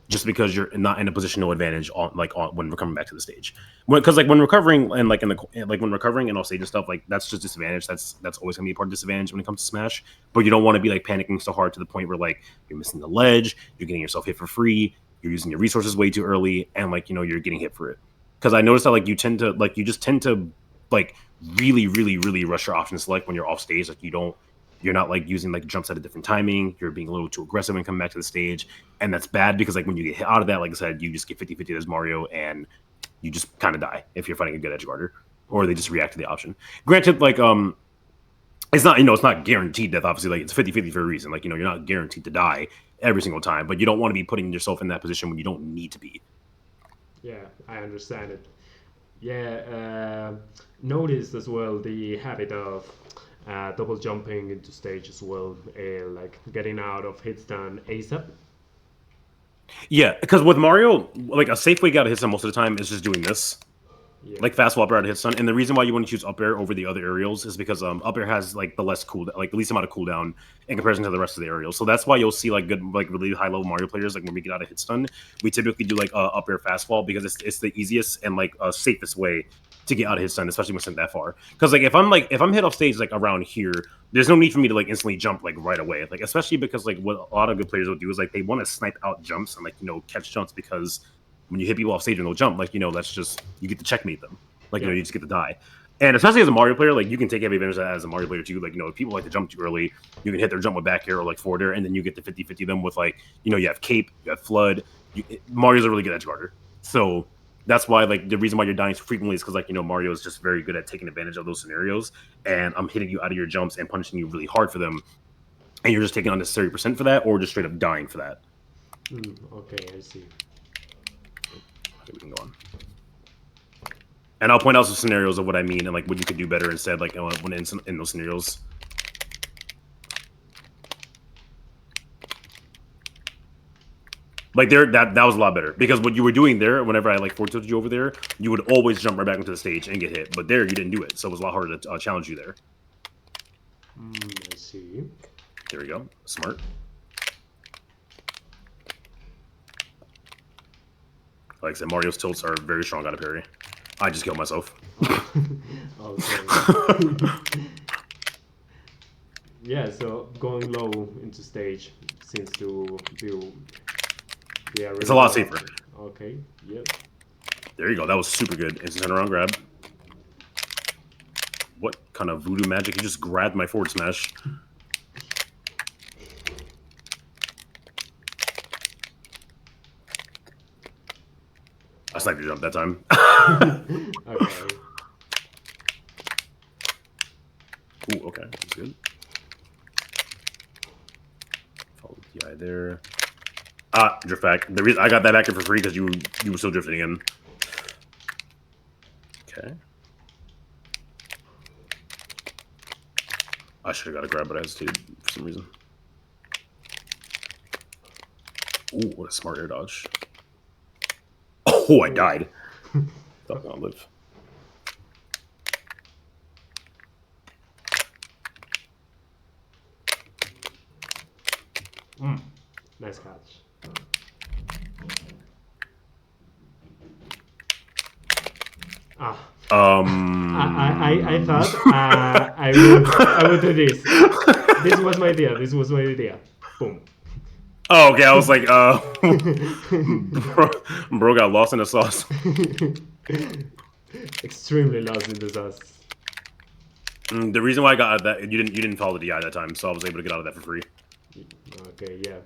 just because you're not in a positional advantage on when we're coming back to the stage. Because like when recovering and like in the like when recovering and off stage and stuff, like that's just disadvantage. That's always gonna be a part of disadvantage when it comes to Smash. But you don't want to be like panicking so hard to the point where like you're missing the ledge, you're getting yourself hit for free, you're using your resources way too early, and like you're getting hit for it. Because I noticed that like you just tend to like really, really, really rush your option select when you're off stage. Like you're not like using like jumps at a different timing. You're being a little too aggressive when coming back to the stage. And that's bad because like when you get hit out of that, like I said, you just get 50-50 as Mario, and you just kind of die if you're fighting a good edge guarder, or they just Okay. react to the option. Granted, like it's not it's not guaranteed death, obviously. Like it's 50-50 for a reason. Like you're not guaranteed to die every single time, but you don't want to be putting yourself in that position when you don't need to be. Yeah, I understand it. Yeah. Noticed as well the habit of double jumping into stage as well, like getting out of hit stun ASAP. Yeah, because with Mario, like a safe way out of hit stun most of the time is just doing this, Yeah. like fast swap out of hit stun. And the reason why you want to choose up air over the other aerials is because up air has like the least amount of cooldown in comparison to the rest of the aerials. So that's why you'll see like good, like really high level Mario players, like when we get out of hit stun, we typically do like up air fast fall, because it's the easiest and like safest way to get out of hit stun, especially when sent that far. Because like if I'm hit off stage like around here, there's no need for me to like instantly jump like right away. Like especially because like what a lot of good players will do is like they want to snipe out jumps and like catch jumps, because when you hit people off stage and they'll jump, like that's just you get to checkmate them. Like Yeah. you just get to die. And especially as a Mario player, like you can take heavy advantage of that as a Mario player too. Like if people like to jump too early, you can hit their jump with back air or like forward air, and then you get to 50-50 them with like you have cape, you have flood. Mario's a really good edge guarder, so that's why like the reason why you're dying so frequently is because like Mario is just very good at taking advantage of those scenarios, and I'm hitting you out of your jumps and punishing you really hard for them, and you're just taking unnecessary percent for that, or just straight up dying for that. Mm, okay, I see. Okay, we can go on. And I'll point out some scenarios of what I mean and like what you could do better instead, like when in those scenarios. Like that was a lot better, because what you were doing there, whenever I like forward tilted you over there, you would always jump right back into the stage and get hit. But there you didn't do it, so it was a lot harder to challenge you there. Mm, I see. There we go, smart. Like I said, Mario's tilts are very strong out of parry. I just killed myself. Oh, okay. Yeah, so going low into stage seems to be a It's a really lot good safer. option. Okay, yep. There you go. That was super good. Instant turnaround grab. What kind of voodoo magic? You just grabbed my forward smash. I sniped your jump that time. Okay. Ooh, okay. That's good. Follow the DI there. Drift back. The reason I got that back in for free because you were still drifting in. Okay. I should have got a grab, but I hesitated for some reason. Ooh, what a smart air dodge. Oh, I Oh. died. Thought I was gonna live. Mm, nice catch. Ah, I Um. thought I would do this. This was my idea. This was my idea. Boom. Oh, okay. I was like, bro got lost in the sauce. Extremely lost in the sauce. The reason why I got out of that you didn't follow the DI that time, so I was able to get out of that for free. Okay, yeah.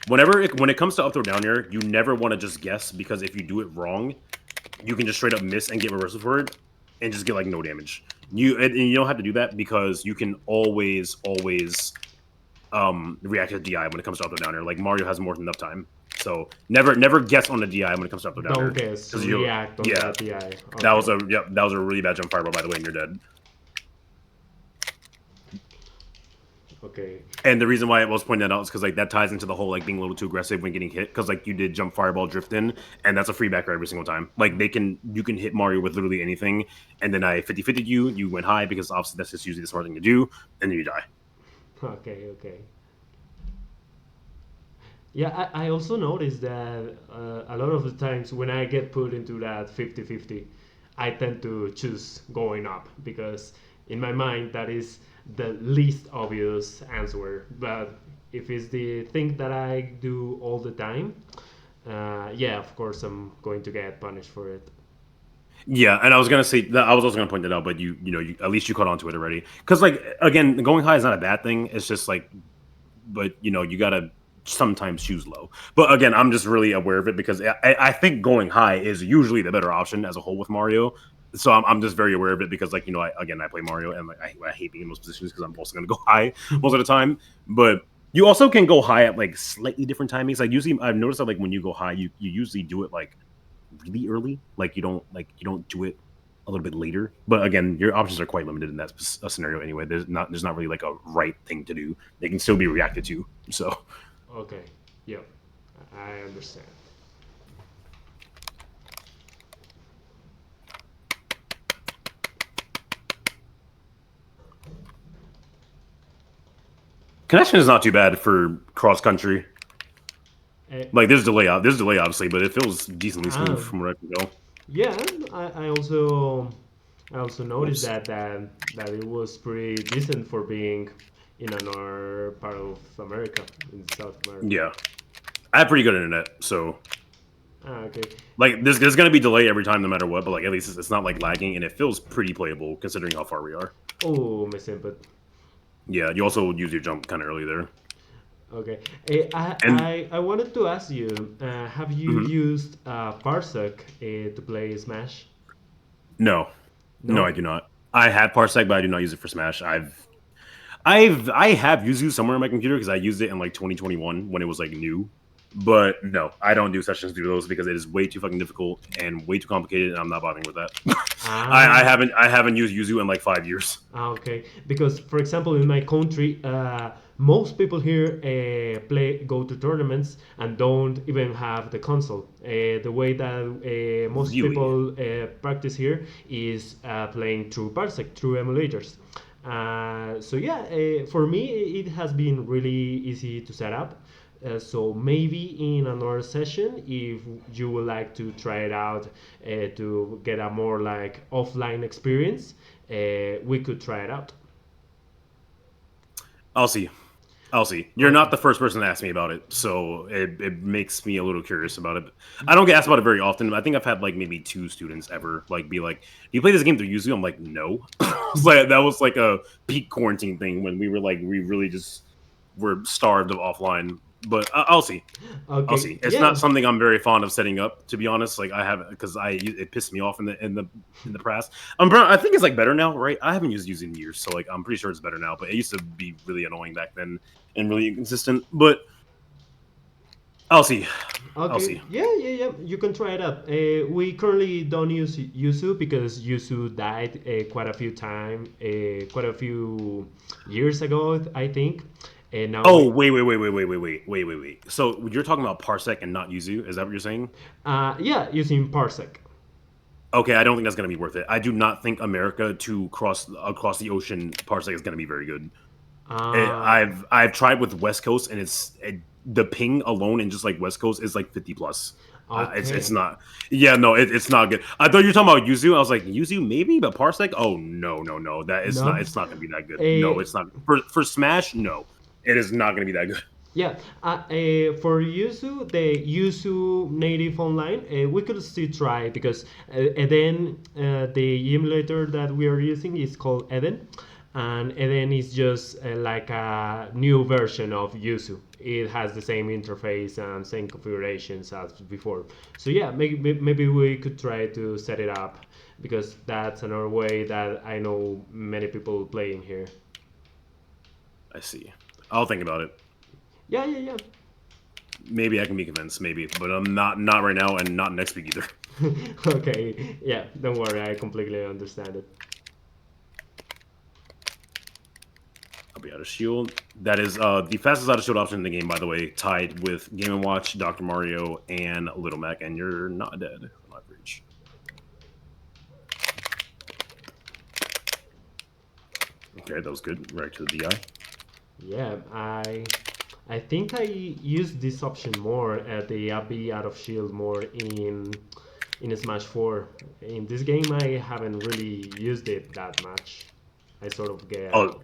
When it comes to up throw down air, you never want to just guess because if you do it wrong, you can just straight up miss and get reversal for it and just get like no damage. And you don't have to do that because you can always react to DI when it comes to up throw down air. Like Mario has more than enough time, so never guess on the DI when it comes to up throw down Don't air guess. because you React on yeah that. Yeah. that Okay. was a that was a really bad jump fireball by the way, and you're dead. Okay. And the reason why I was pointing that out is because like that ties into the whole like being a little too aggressive when getting hit because like you did jump fireball drift in and that's a free backer every single time. Like you can hit Mario with literally anything and then I 50-50 you went high because obviously that's just usually the smart thing to do and then you die. Okay. Okay. Yeah, I also noticed that a lot of the times when I get put into that 50-50, I tend to choose going up because in my mind that is the least obvious answer. But if it's the thing that I do all the time, yeah, of course I'm going to get punished for it. Yeah, and I was gonna say that I was also gonna point that out, but at least you caught on to it already. Because like again, going high is not a bad thing. It's just like but you gotta sometimes choose low. But again, I'm just really aware of it because I think going high is usually the better option as a whole with Mario. So I'm just very aware of it because like I play Mario and like I hate being in those positions because I'm also gonna go high most of the time. But you also can go high at like slightly different timings. Like usually I've noticed that like when you go high, you usually do it like really early. Like you don't do it a little bit later. But again, your options are quite limited in that scenario anyway. There's not really like a right thing to do. They can still be reacted to. So Okay, yeah, I understand. connection is not too bad for cross country. Uh, Like there's delay obviously, but it feels decently smooth ah, from where I can go. yeah, I also noticed Whoops. that it was pretty decent for being in another part of America, in South America. Yeah, I have pretty good internet, so Okay. like there's gonna be delay every time no matter what, but like at least it's not like lagging and it feels pretty playable considering how far we are. Oh, my input. Yeah, you also use your jump kind of early there, Okay. I, and I I wanted to ask you, have you mhm. used Parsec to play Smash? No, no, I No. do not. I have Parsec, but I do not use it for Smash. I have used it somewhere on my computer because I used it in like 2021 when it was like new. But no, I don't do sessions through those because it is way too fucking difficult and way too complicated, and I'm not bothering with that. Ah. I haven't used Yuzu in like 5 years. Okay, because for example, in my country, most people here go to tournaments and don't even have the console. The way that most Really? people practice here is playing through Parsec, through emulators. So yeah, for me, it has been really easy to set up. So maybe in another session, if you would like to try it out to get a more like offline experience, we could try it out. I'll see. I'll see. You're not Okay. the first person to ask me about it, so it makes me a little curious about it. I don't get asked about it very often. I think I've had like maybe two students ever like be like, "Do you play this game through Yuzu?" I'm like, "No." Like that was like a peak quarantine thing when we really just were starved of offline. But I'll see. I'll Okay. see. It's not Yeah. something I'm very fond of setting up, to be honest. Like I have because I it pissed me off in the past. I think it's like better now, right? I haven't used in years, so like I'm pretty sure it's better now. But it used to be really annoying back then and really inconsistent. But I'll see. I'll Okay. see. Yeah. Yeah. Yeah. You can try it out. We currently don't use Yuzu because Yuzu died quite a few years ago, I think. And now Oh, we, wait. So you're talking about Parsec and not Yuzu? Is that what you're saying? yeah, using Parsec. Okay, I don't think that's going to be worth it. I do not think America to cross across the ocean Parsec is going to be very good. Uh, I've tried with West Coast, and the ping alone and just like West Coast is like 50 plus. It's okay. not. Yeah, no, it's not good. I thought you were talking about Yuzu. I was like Yuzu maybe, but Parsec. Oh no. That it's not. No. It's not going to be that good. No, Uh, it's not for Smash. No, it is not going to be that good. Yeah, for Yuzu, the Yuzu native online, we could still try because Eden, the emulator that we are using is called Eden, and Eden is just like a new version of Yuzu. It has the same interface and same configurations as before. So yeah, maybe we could try to set it up because that's another way that I know many people playing here. I see. I'll think about it. Yeah, yeah, yeah. Maybe I can be convinced. Maybe, but I'm not right now, and not next week either. Okay, yeah, don't worry, I completely understand it. I'll be out of shield. That is the fastest out of shield option in the game, by the way, tied with Game and Watch, Dr. Mario, and Little Mac. And you're not dead. Not breach. Okay, that was good. Right to the DI. Yeah, I think I used this option more at the AB out of shield more in Smash 4. In this game, I haven't really used it that much. I sort of get. Oh,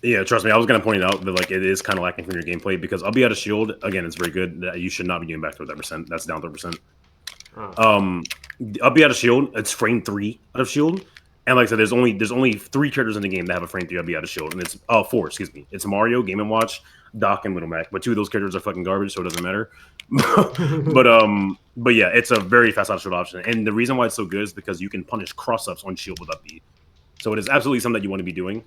yeah, trust me. I was gonna point it out that like it is kind of lacking from your gameplay because I'll be out of shield again. It's very good. You should not be getting back to that percent. That's down 30%. Ah, Um, I'll be out of shield. It's frame 3 out of shield, and like I said, there's only 3 characters in the game that have a frame 3 I'll be out of shield, and it's 4. Excuse me. It's Mario, Game and Watch, Doc, and Little Mac. But 2 of those characters are fucking garbage, so it doesn't matter. but yeah, it's a very fast out of shield option, and the reason why it's so good is because you can punish cross ups on shield with up B. So it is absolutely something that you want to be doing.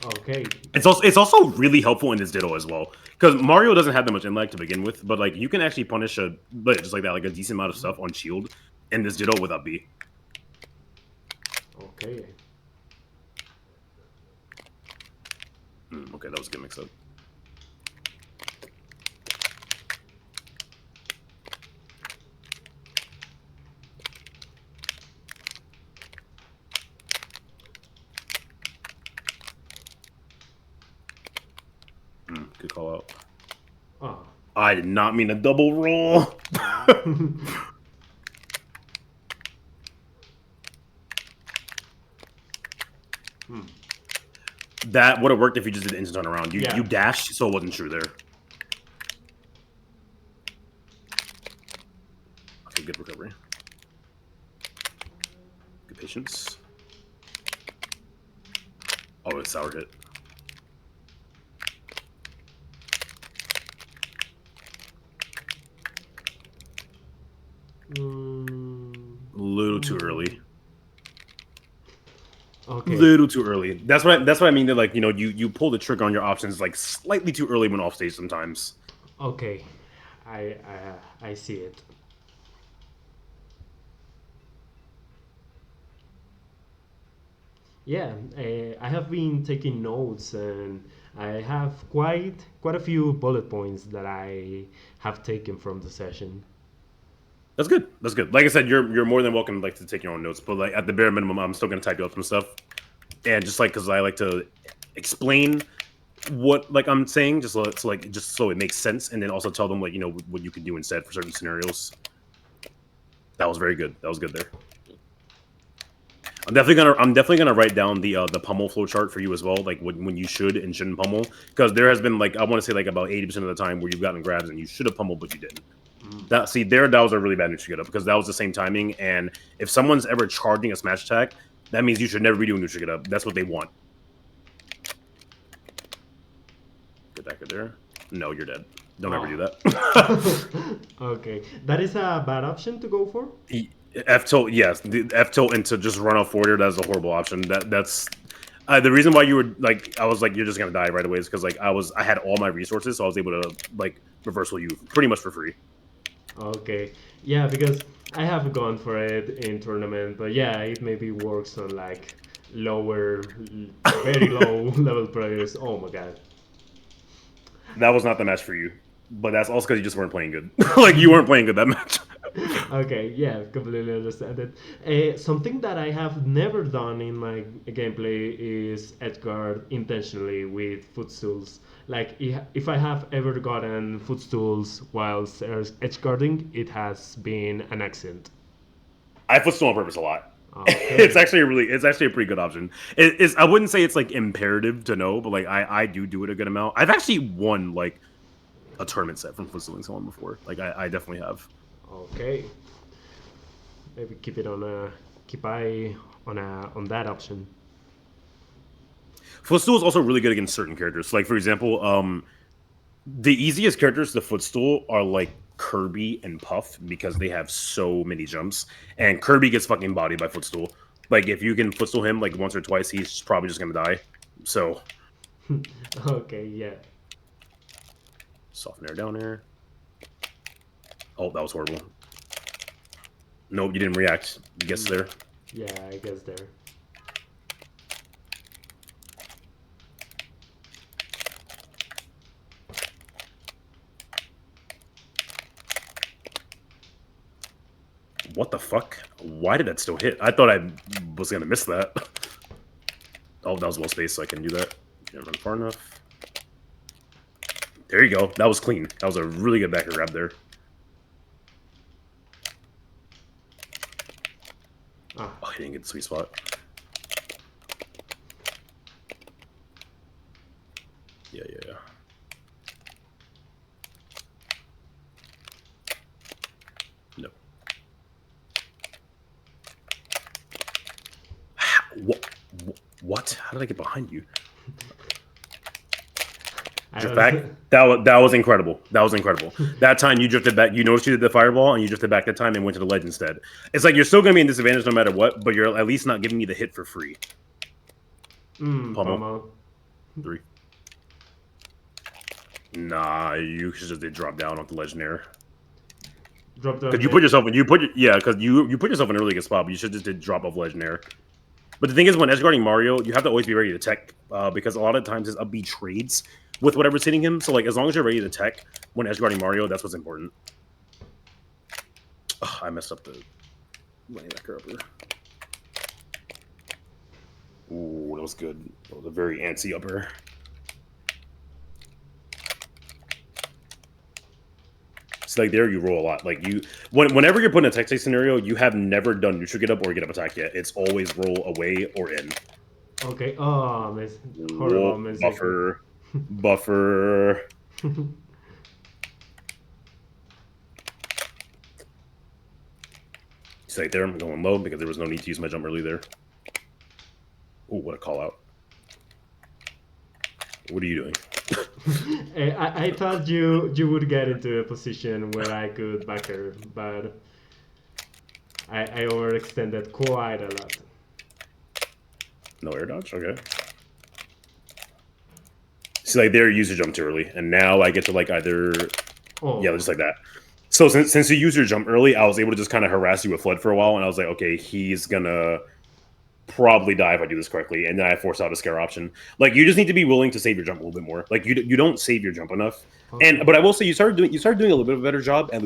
okay. It's also really helpful in this Ditto as well because Mario doesn't have that much intellect to begin with, but like you can actually punish but just like that, like a decent amount of stuff on shield in this Ditto without B. Okay. Okay, that was a good mix up. Good call out. Ah. I did not mean a double roll. That would have worked if you just did instant turnaround. You Yeah. you dashed, so it wasn't true there. Okay, good recovery. Good patience. Oh, it's sour hit. Mm, A little too early. okay. Little too early. That's what I mean. That like you pull the trigger on your options like slightly too early when off stage sometimes. Okay. I I see it. Yeah, I have been taking notes and I have quite a few bullet points that I have taken from the session. That's good. That's good. Like I said, you're more than welcome like to take your own notes, but like at the bare minimum, I'm still gonna type you up some stuff, and just like because I like to explain what like I'm saying, just so it makes sense, and then also tell them like what you could do instead for certain scenarios. That was very good. That was good there. I'm definitely gonna write down the pummel flow chart for you as well, like when you should and shouldn't pummel, because there has been like I want to say like about 80% of the time where you've gotten grabs and you should have pummeled but you didn't. That was a really bad neutral get up because that was the same timing, and if someone's ever charging a smash attack, that means you should never be doing neutral get up. That's what they want. Get back there. No, you're dead. Don't ever do Oh. that. Okay, that is a bad option to go for. F tilt, yes, the F tilt and to just run off forward. That's a horrible option. That's the reason why you were like I was like you're just gonna die right away is because like I had all my resources, so I was able to like reversal you pretty much for free. Okay, yeah, because I have gone for it in tournament, but yeah, it maybe works on like very low level players. Oh my god. That was not the match for you, but that's also because you just weren't playing good. Like you weren't playing good that match. Okay, yeah, completely understand it. Something that I have never done in my gameplay is edgeguard intentionally with footstools. Like, if I have ever gotten footstools whilst edgeguarding, it has been an accident. I footstool on purpose a lot. Okay. It's actually a pretty good option. I wouldn't say it's like imperative to know, but like I do it a good amount. I've actually won like a tournament set from footstooling someone before. Like I definitely have. Okay. Maybe keep eye on that option. Footstool is also really good against certain characters. So, like for example, the easiest characters to footstool are like Kirby and Puff because they have so many jumps, and Kirby gets fucking bodied by footstool. Like if you can footstool him like once or twice, he's probably just gonna die. So Okay, yeah. soften air down air. Oh, that was horrible. Nope, you didn't react. Guess there. Yeah, I guess there. What the fuck? Why did that still hit? I thought I was gonna miss that. Oh, that was well spaced, so I can do that. Didn't run far enough. There you go. That was clean. That was a really good backer grab there. Ah, Oh, he didn't get the sweet spot. Yeah. No. What? What? How did I get behind you? I Drift don't back. know. That was incredible. That was incredible. That time you drifted back. You noticed you did the fireball and you drifted back that time and went to the ledge instead. It's like you're still gonna be in disadvantage no matter what, but you're at least not giving me the hit for free. Pummel. Pomo. 3. Nah, you should just did drop down off the legendary. Drop down. Because you put yourself in because you put yourself in a really good spot, but you should just did drop off legendary. But the thing is, when edge guarding Mario, you have to always be ready to tech because a lot of times his up B trades with whatever's hitting him. So like as long as you're ready to tech when edge guarding Mario, that's what's important. Oh, I messed up the linebacker upper. Ooh, that was good. That was a very antsy upper. So like there, you roll a lot. Like whenever you're put in a tech scenario, you have never done neutral get up or get up attack yet. It's always roll away or in. Okay. Oh, horrible Whoa, mistake. buffer. It's right there. I'm going low because there was no need to use my jump early there. Oh, what a call out. What are you doing? I thought you would get into a position where I could back her, but I overextended quite a lot. No air dodge? Okay. See, like there, use your jump too early, and now I get to like either, yeah, just like that. So since you used your jump early, I was able to just kind of harass you with flood for a while, and I was like, okay, he's gonna probably die if I do this correctly, and then I force out a scare option. Like you just need to be willing to save your jump a little bit more. Like you don't save your jump enough. Okay. But I will say you started doing a little bit of a better job at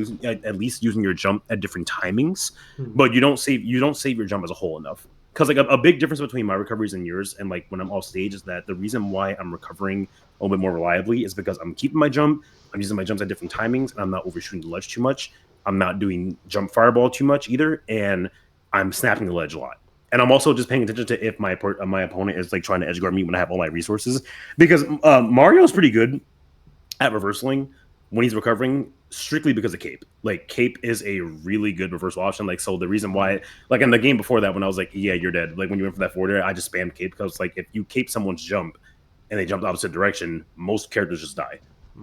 least using your jump at different timings. But you don't save your jump as a whole enough. Because like a big difference between my recoveries and yours, and like when I'm off stage, is that the reason why I'm recovering a little bit more reliably is because I'm keeping my jump, I'm using my jumps at different timings, and I'm not overshooting the ledge too much. I'm not doing jump fireball too much either, and I'm snapping the ledge a lot. And I'm also just paying attention to if my opponent is like trying to edge guard me when I have all my resources, because Mario's pretty good at reversaling when he's recovering strictly because of cape. Like cape is a really good reversal option. Like so the reason why, like in the game before that when I was like, yeah, you're dead. Like when you went for that forward air, I just spammed cape because like if you cape someone's jump and they jump the opposite direction, most characters just die.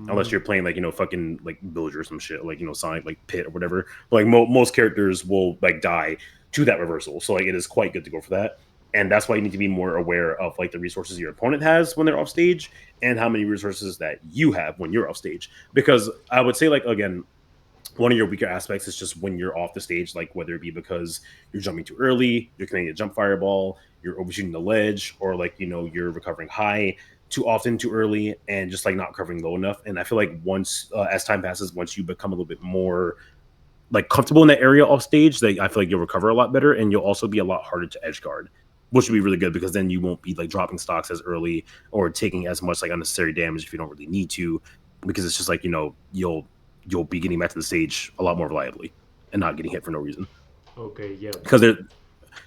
Unless you're playing like fucking like Villager or some shit like Sonic like Pit or whatever. But, like most characters will like die to that reversal. So like it is quite good to go for that. And that's why you need to be more aware of like the resources your opponent has when they're off stage and how many resources that you have when you're off stage. Because I would say like again, one of your weaker aspects is just when you're off the stage, like whether it be because you're jumping too early, you're committing a jump fireball, you're overshooting the ledge, or like you're recovering high too often too early, and just like not covering low enough. And I feel like once as time passes, once you become a little bit more like comfortable in that area off stage, like I feel like you'll recover a lot better, and you'll also be a lot harder to edge guard, which would be really good because then you won't be like dropping stocks as early or taking as much like unnecessary damage if you don't really need to, because it's just like you'll be getting back to the stage a lot more reliably and not getting hit for no reason. Okay, yeah. Because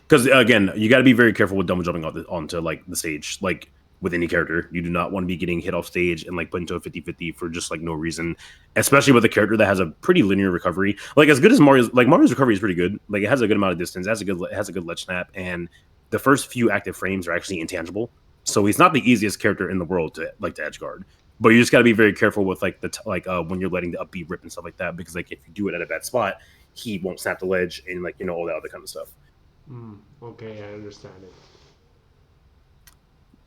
because again, you got to be very careful with double jumping onto like the stage. Like with any character, you do not want to be getting hit off stage and like put into a 50-50 for just like no reason, especially with a character that has a pretty linear recovery. Like as good as Mario's recovery is pretty good. Like it has a good amount of distance, has a good ledge snap, and the first few active frames are actually intangible. So he's not the easiest character in the world to edge guard. But you just got to be very careful with like when you're letting the up B rip and stuff like that, because like if you do it at a bad spot, he won't snap the ledge and like all that other kind of stuff. Okay, I understand it.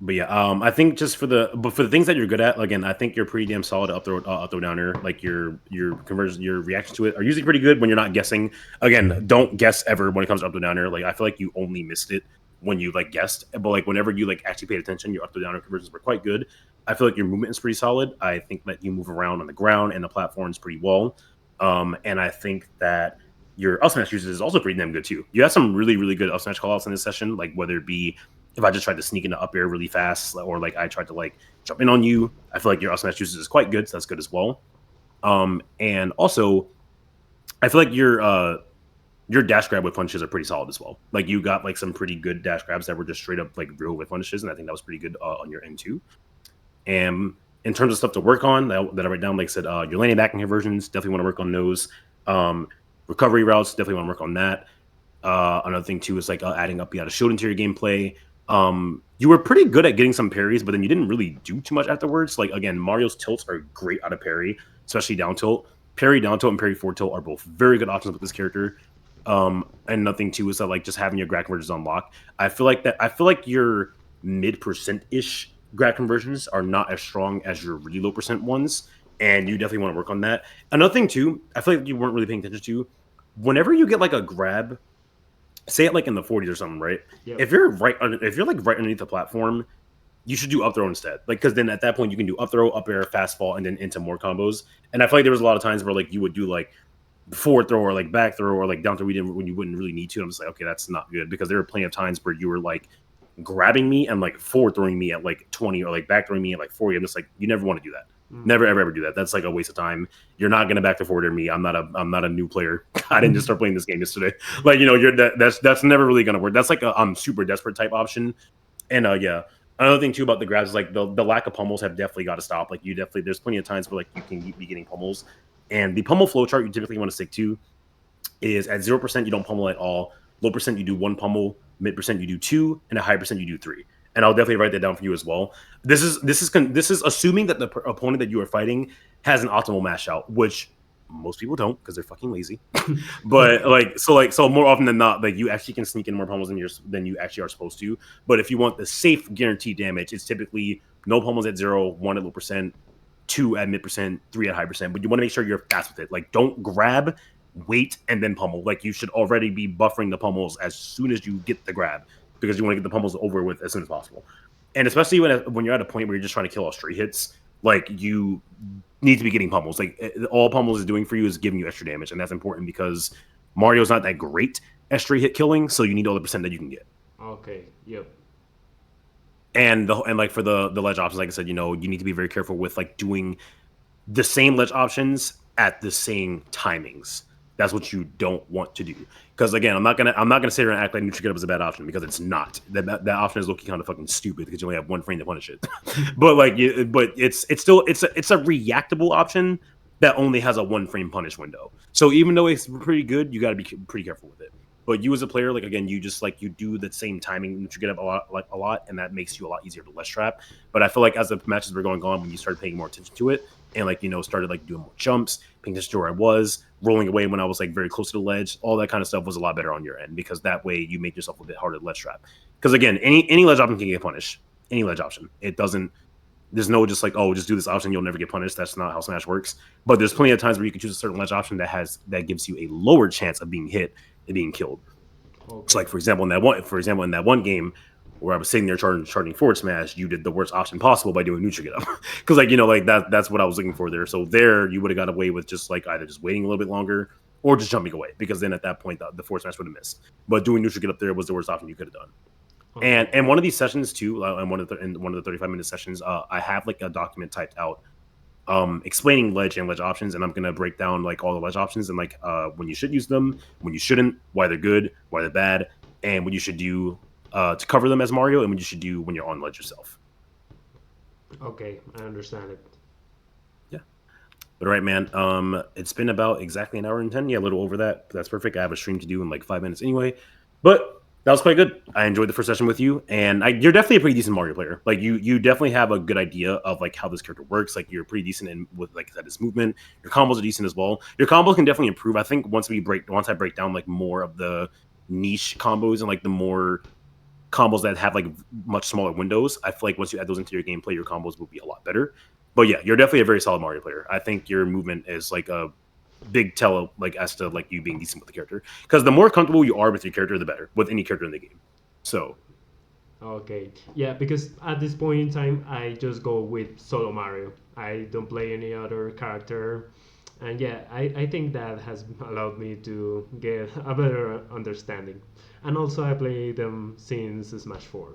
But yeah, I think just for the things that you're good at, again, I think you're pretty damn solid up throw downer. Like your conversion, your reactions to it are usually pretty good when you're not guessing. Again, don't guess ever when it comes to up throw downer. Like I feel like you only missed it when you like guessed, but like whenever you like actually paid attention, your up throw downer conversions were quite good. I feel like your movement is pretty solid. I think that you move around on the ground and the platforms pretty well. And I think that your up smash usage is also pretty damn good too. You have some really really good up smash callouts in this session, like whether it be if I just tried to sneak into up air really fast, or like I tried to like jump in on you, I feel like your up smash usage is quite good, so that's good as well. And also I feel like your dash grab with punches are pretty solid as well. Like you got like some pretty good dash grabs that were just straight up like real with punches, and I think that was pretty good on your end too. And in terms of stuff to work on that I write down, like I said, your landing back conversions, definitely want to work on those. Recovery routes, definitely want to work on that. Another thing too is like adding up the shield into your gameplay. You were pretty good at getting some parries, but then you didn't really do too much afterwards. Like again, Mario's tilts are great out of parry, especially down tilt. Parry down tilt and parry forward tilt are both very good options with this character. And nothing too is that like just having your grab conversions unlock. I feel like your mid% ish grab conversions are not as strong as your really low percent ones, and you definitely want to work on that. Another thing too, I feel like you weren't really paying attention to. Whenever you get like a grab, say it like in the 40s or something, right? Yep. If you're like right underneath the platform, you should do up throw instead. Like because then at that point you can do up throw, up air, fast fall, and then into more combos. And I feel like there was a lot of times where like you would do like forward throw or like back throw or like down throw when you wouldn't really need to. I'm just like, okay, that's not good, because there were plenty of times where you were like grabbing me and like forward throwing me at like 20 or like back throwing me at like 40. I'm just like, you never want to do that. Never ever do that. That's like a waste of time. You're not gonna back to forward me. I'm not a new player. I didn't just start playing this game yesterday. Like that's never really gonna work. That's like a super desperate type option. And yeah, another thing too about the grabs is like the lack of pummels have definitely got to stop. Like you definitely, there's plenty of times where like you can be getting pummels, and the pummel flow chart you typically want to stick to is at 0% you don't pummel at all, low percent you do one pummel, mid percent you do two, and a high percent you do three. And I'll definitely write that down for you as well. This is assuming that the opponent that you are fighting has an optimal mash out, which most people don't because they're fucking lazy. But so more often than not, like you actually can sneak in more pummels than you actually are supposed to. But if you want the safe guaranteed damage, it's typically no pummels at 0, 1 at low percent, 2 at mid percent, 3 at high percent. But you want to make sure you're fast with it. Like don't grab, wait, and then pummel. Like you should already be buffering the pummels as soon as you get the grab, because you want to get the pummels over with as soon as possible. And especially when you're at a point where you're just trying to kill all straight hits, like you need to be getting pummels. Like all pummels is doing for you is giving you extra damage, and that's important because Mario's not that great at straight hit killing, so you need all the percent that you can get. Okay. Yep. And like for the ledge options, like I said, you need to be very careful with like doing the same ledge options at the same timings. That's what you don't want to do. Because again, I'm not gonna sit here and act like neutral get up is a bad option, because it's not. That option is looking kind of fucking stupid because you only have one frame to punish it. But like, it's still it's a reactable option that only has a one frame punish window. So even though it's pretty good, you got to be pretty careful with it. But you as a player, like again, you just like you do the same timing neutral get up a lot, and that makes you a lot easier to less trap. But I feel like as the matches were going on, when you started paying more attention to it, and like started like doing more jumps, paying attention to where I was, rolling away when I was like very close to the ledge, all that kind of stuff was a lot better on your end, because that way you make yourself a bit harder to ledge trap. Because again, any ledge option can get punished. Any ledge option, it doesn't There's no just like, oh, just do this option, you'll never get punished. That's not how Smash works. But there's plenty of times where you can choose a certain ledge option that gives you a lower chance of being hit and being killed. So, Okay. like in that one game where I was sitting there charging forward smash, you did the worst option possible by doing neutral get up, because like like that's what I was looking for there. So there, you would have got away with just like either just waiting a little bit longer or just jumping away, because then at that point the forward smash would have missed. But doing neutral get up there was the worst option you could have done. And one of these sessions too, in one of the 35-minute sessions, I have like a document typed out explaining ledge and ledge options, and I'm gonna break down like all the ledge options and like when you should use them, when you shouldn't, why they're good, why they're bad, and what you should do to cover them as Mario, and what you should do when you're on ledge yourself. Okay, I understand it. Yeah. But all right, man. It's been about exactly an hour and 10. Yeah, a little over that. But that's perfect. I have a stream to do in like 5 minutes anyway. But that was quite good. I enjoyed the first session with you, and you're definitely a pretty decent Mario player. Like you definitely have a good idea of like how this character works. Like you're pretty decent in with like his movement. Your combos are decent as well. Your combos can definitely improve. I think once I break down like more of the niche combos and like the more combos that have like much smaller windows, I feel like once you add those into your gameplay, your combos will be a lot better. But yeah, you're definitely a very solid Mario player. I think your movement is like a big tell like as to like you being decent with the character, because the more comfortable you are with your character, the better with any character in the game. So Okay, yeah, because at this point in time, I just go with solo Mario. I don't play any other character, and yeah, I think that has allowed me to get a better understanding. And also, I play them since Smash 4.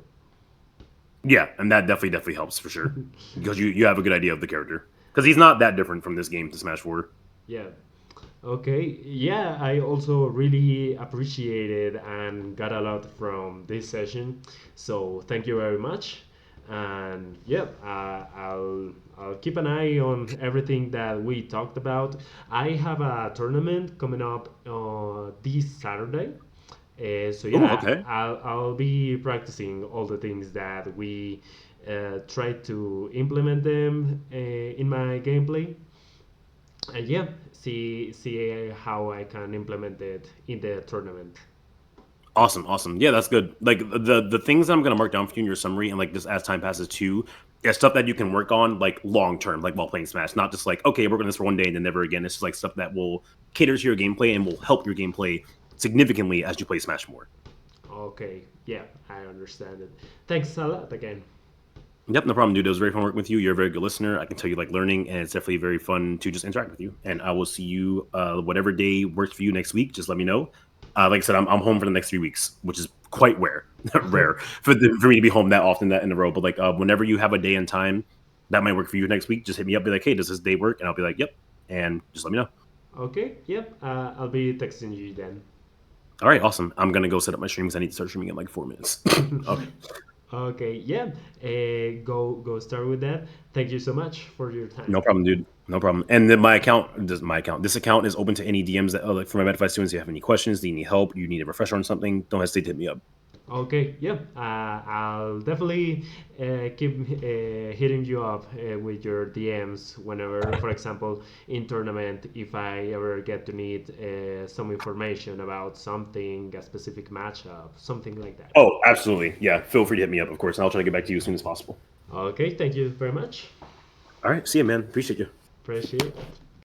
yeah, and that definitely helps for sure, because you have a good idea of the character, because he's not that different from this game to Smash 4. Yeah. Okay. Yeah, I also really appreciated and got a lot from this session. So thank you very much. And yeah, I'll keep an eye on everything that we talked about. I have a tournament coming up this Saturday. So Oh, yeah, okay. I'll be practicing all the things that we try to implement them in my gameplay, and yeah, see how I can implement it in the tournament. Awesome. Yeah, that's good. Like the things that I'm gonna mark down for you in your summary, and like just as time passes too, is stuff that you can work on like long term, like while playing Smash. Not just like, okay, we're gonna this for one day and then never again. It's just like stuff that will cater to your gameplay and will help your gameplay significantly as you play Smash more. Okay, yeah, I understand it. Thanks a lot again. Yep, no problem, dude. It was very fun working with you. You're a very good listener. I can tell you like learning, and it's definitely very fun to just interact with you. And I will see you whatever day works for you next week. Just let me know. Like I said, I'm home for the next 3 weeks, which is quite rare for me to be home that often that in a row. But like whenever you have a day and time that might work for you next week, just hit me up. Be like, hey, does this day work? And I'll be like, yep. And just let me know. Okay, yep, I'll be texting you then. All right, awesome. I'm gonna go set up my stream because I need to start streaming in like 4 minutes. Okay, Okay, yeah, go start with that. Thank you so much for your time. no problem, dude. No problem. And then this account is open to any DMs that like for my Medify students. If you have any questions, do you need help, you need a refresher on something, don't hesitate to hit me up. Okay, yeah, I'll definitely keep hitting you up with your DMs whenever, for example, in tournament, if I ever get to need some information about something, a specific matchup, something like that. Oh, absolutely. Yeah, feel free to hit me up, of course, and I'll try to get back to you as soon as possible. Okay, thank you very much. All right, see you, man. Appreciate you. Appreciate it.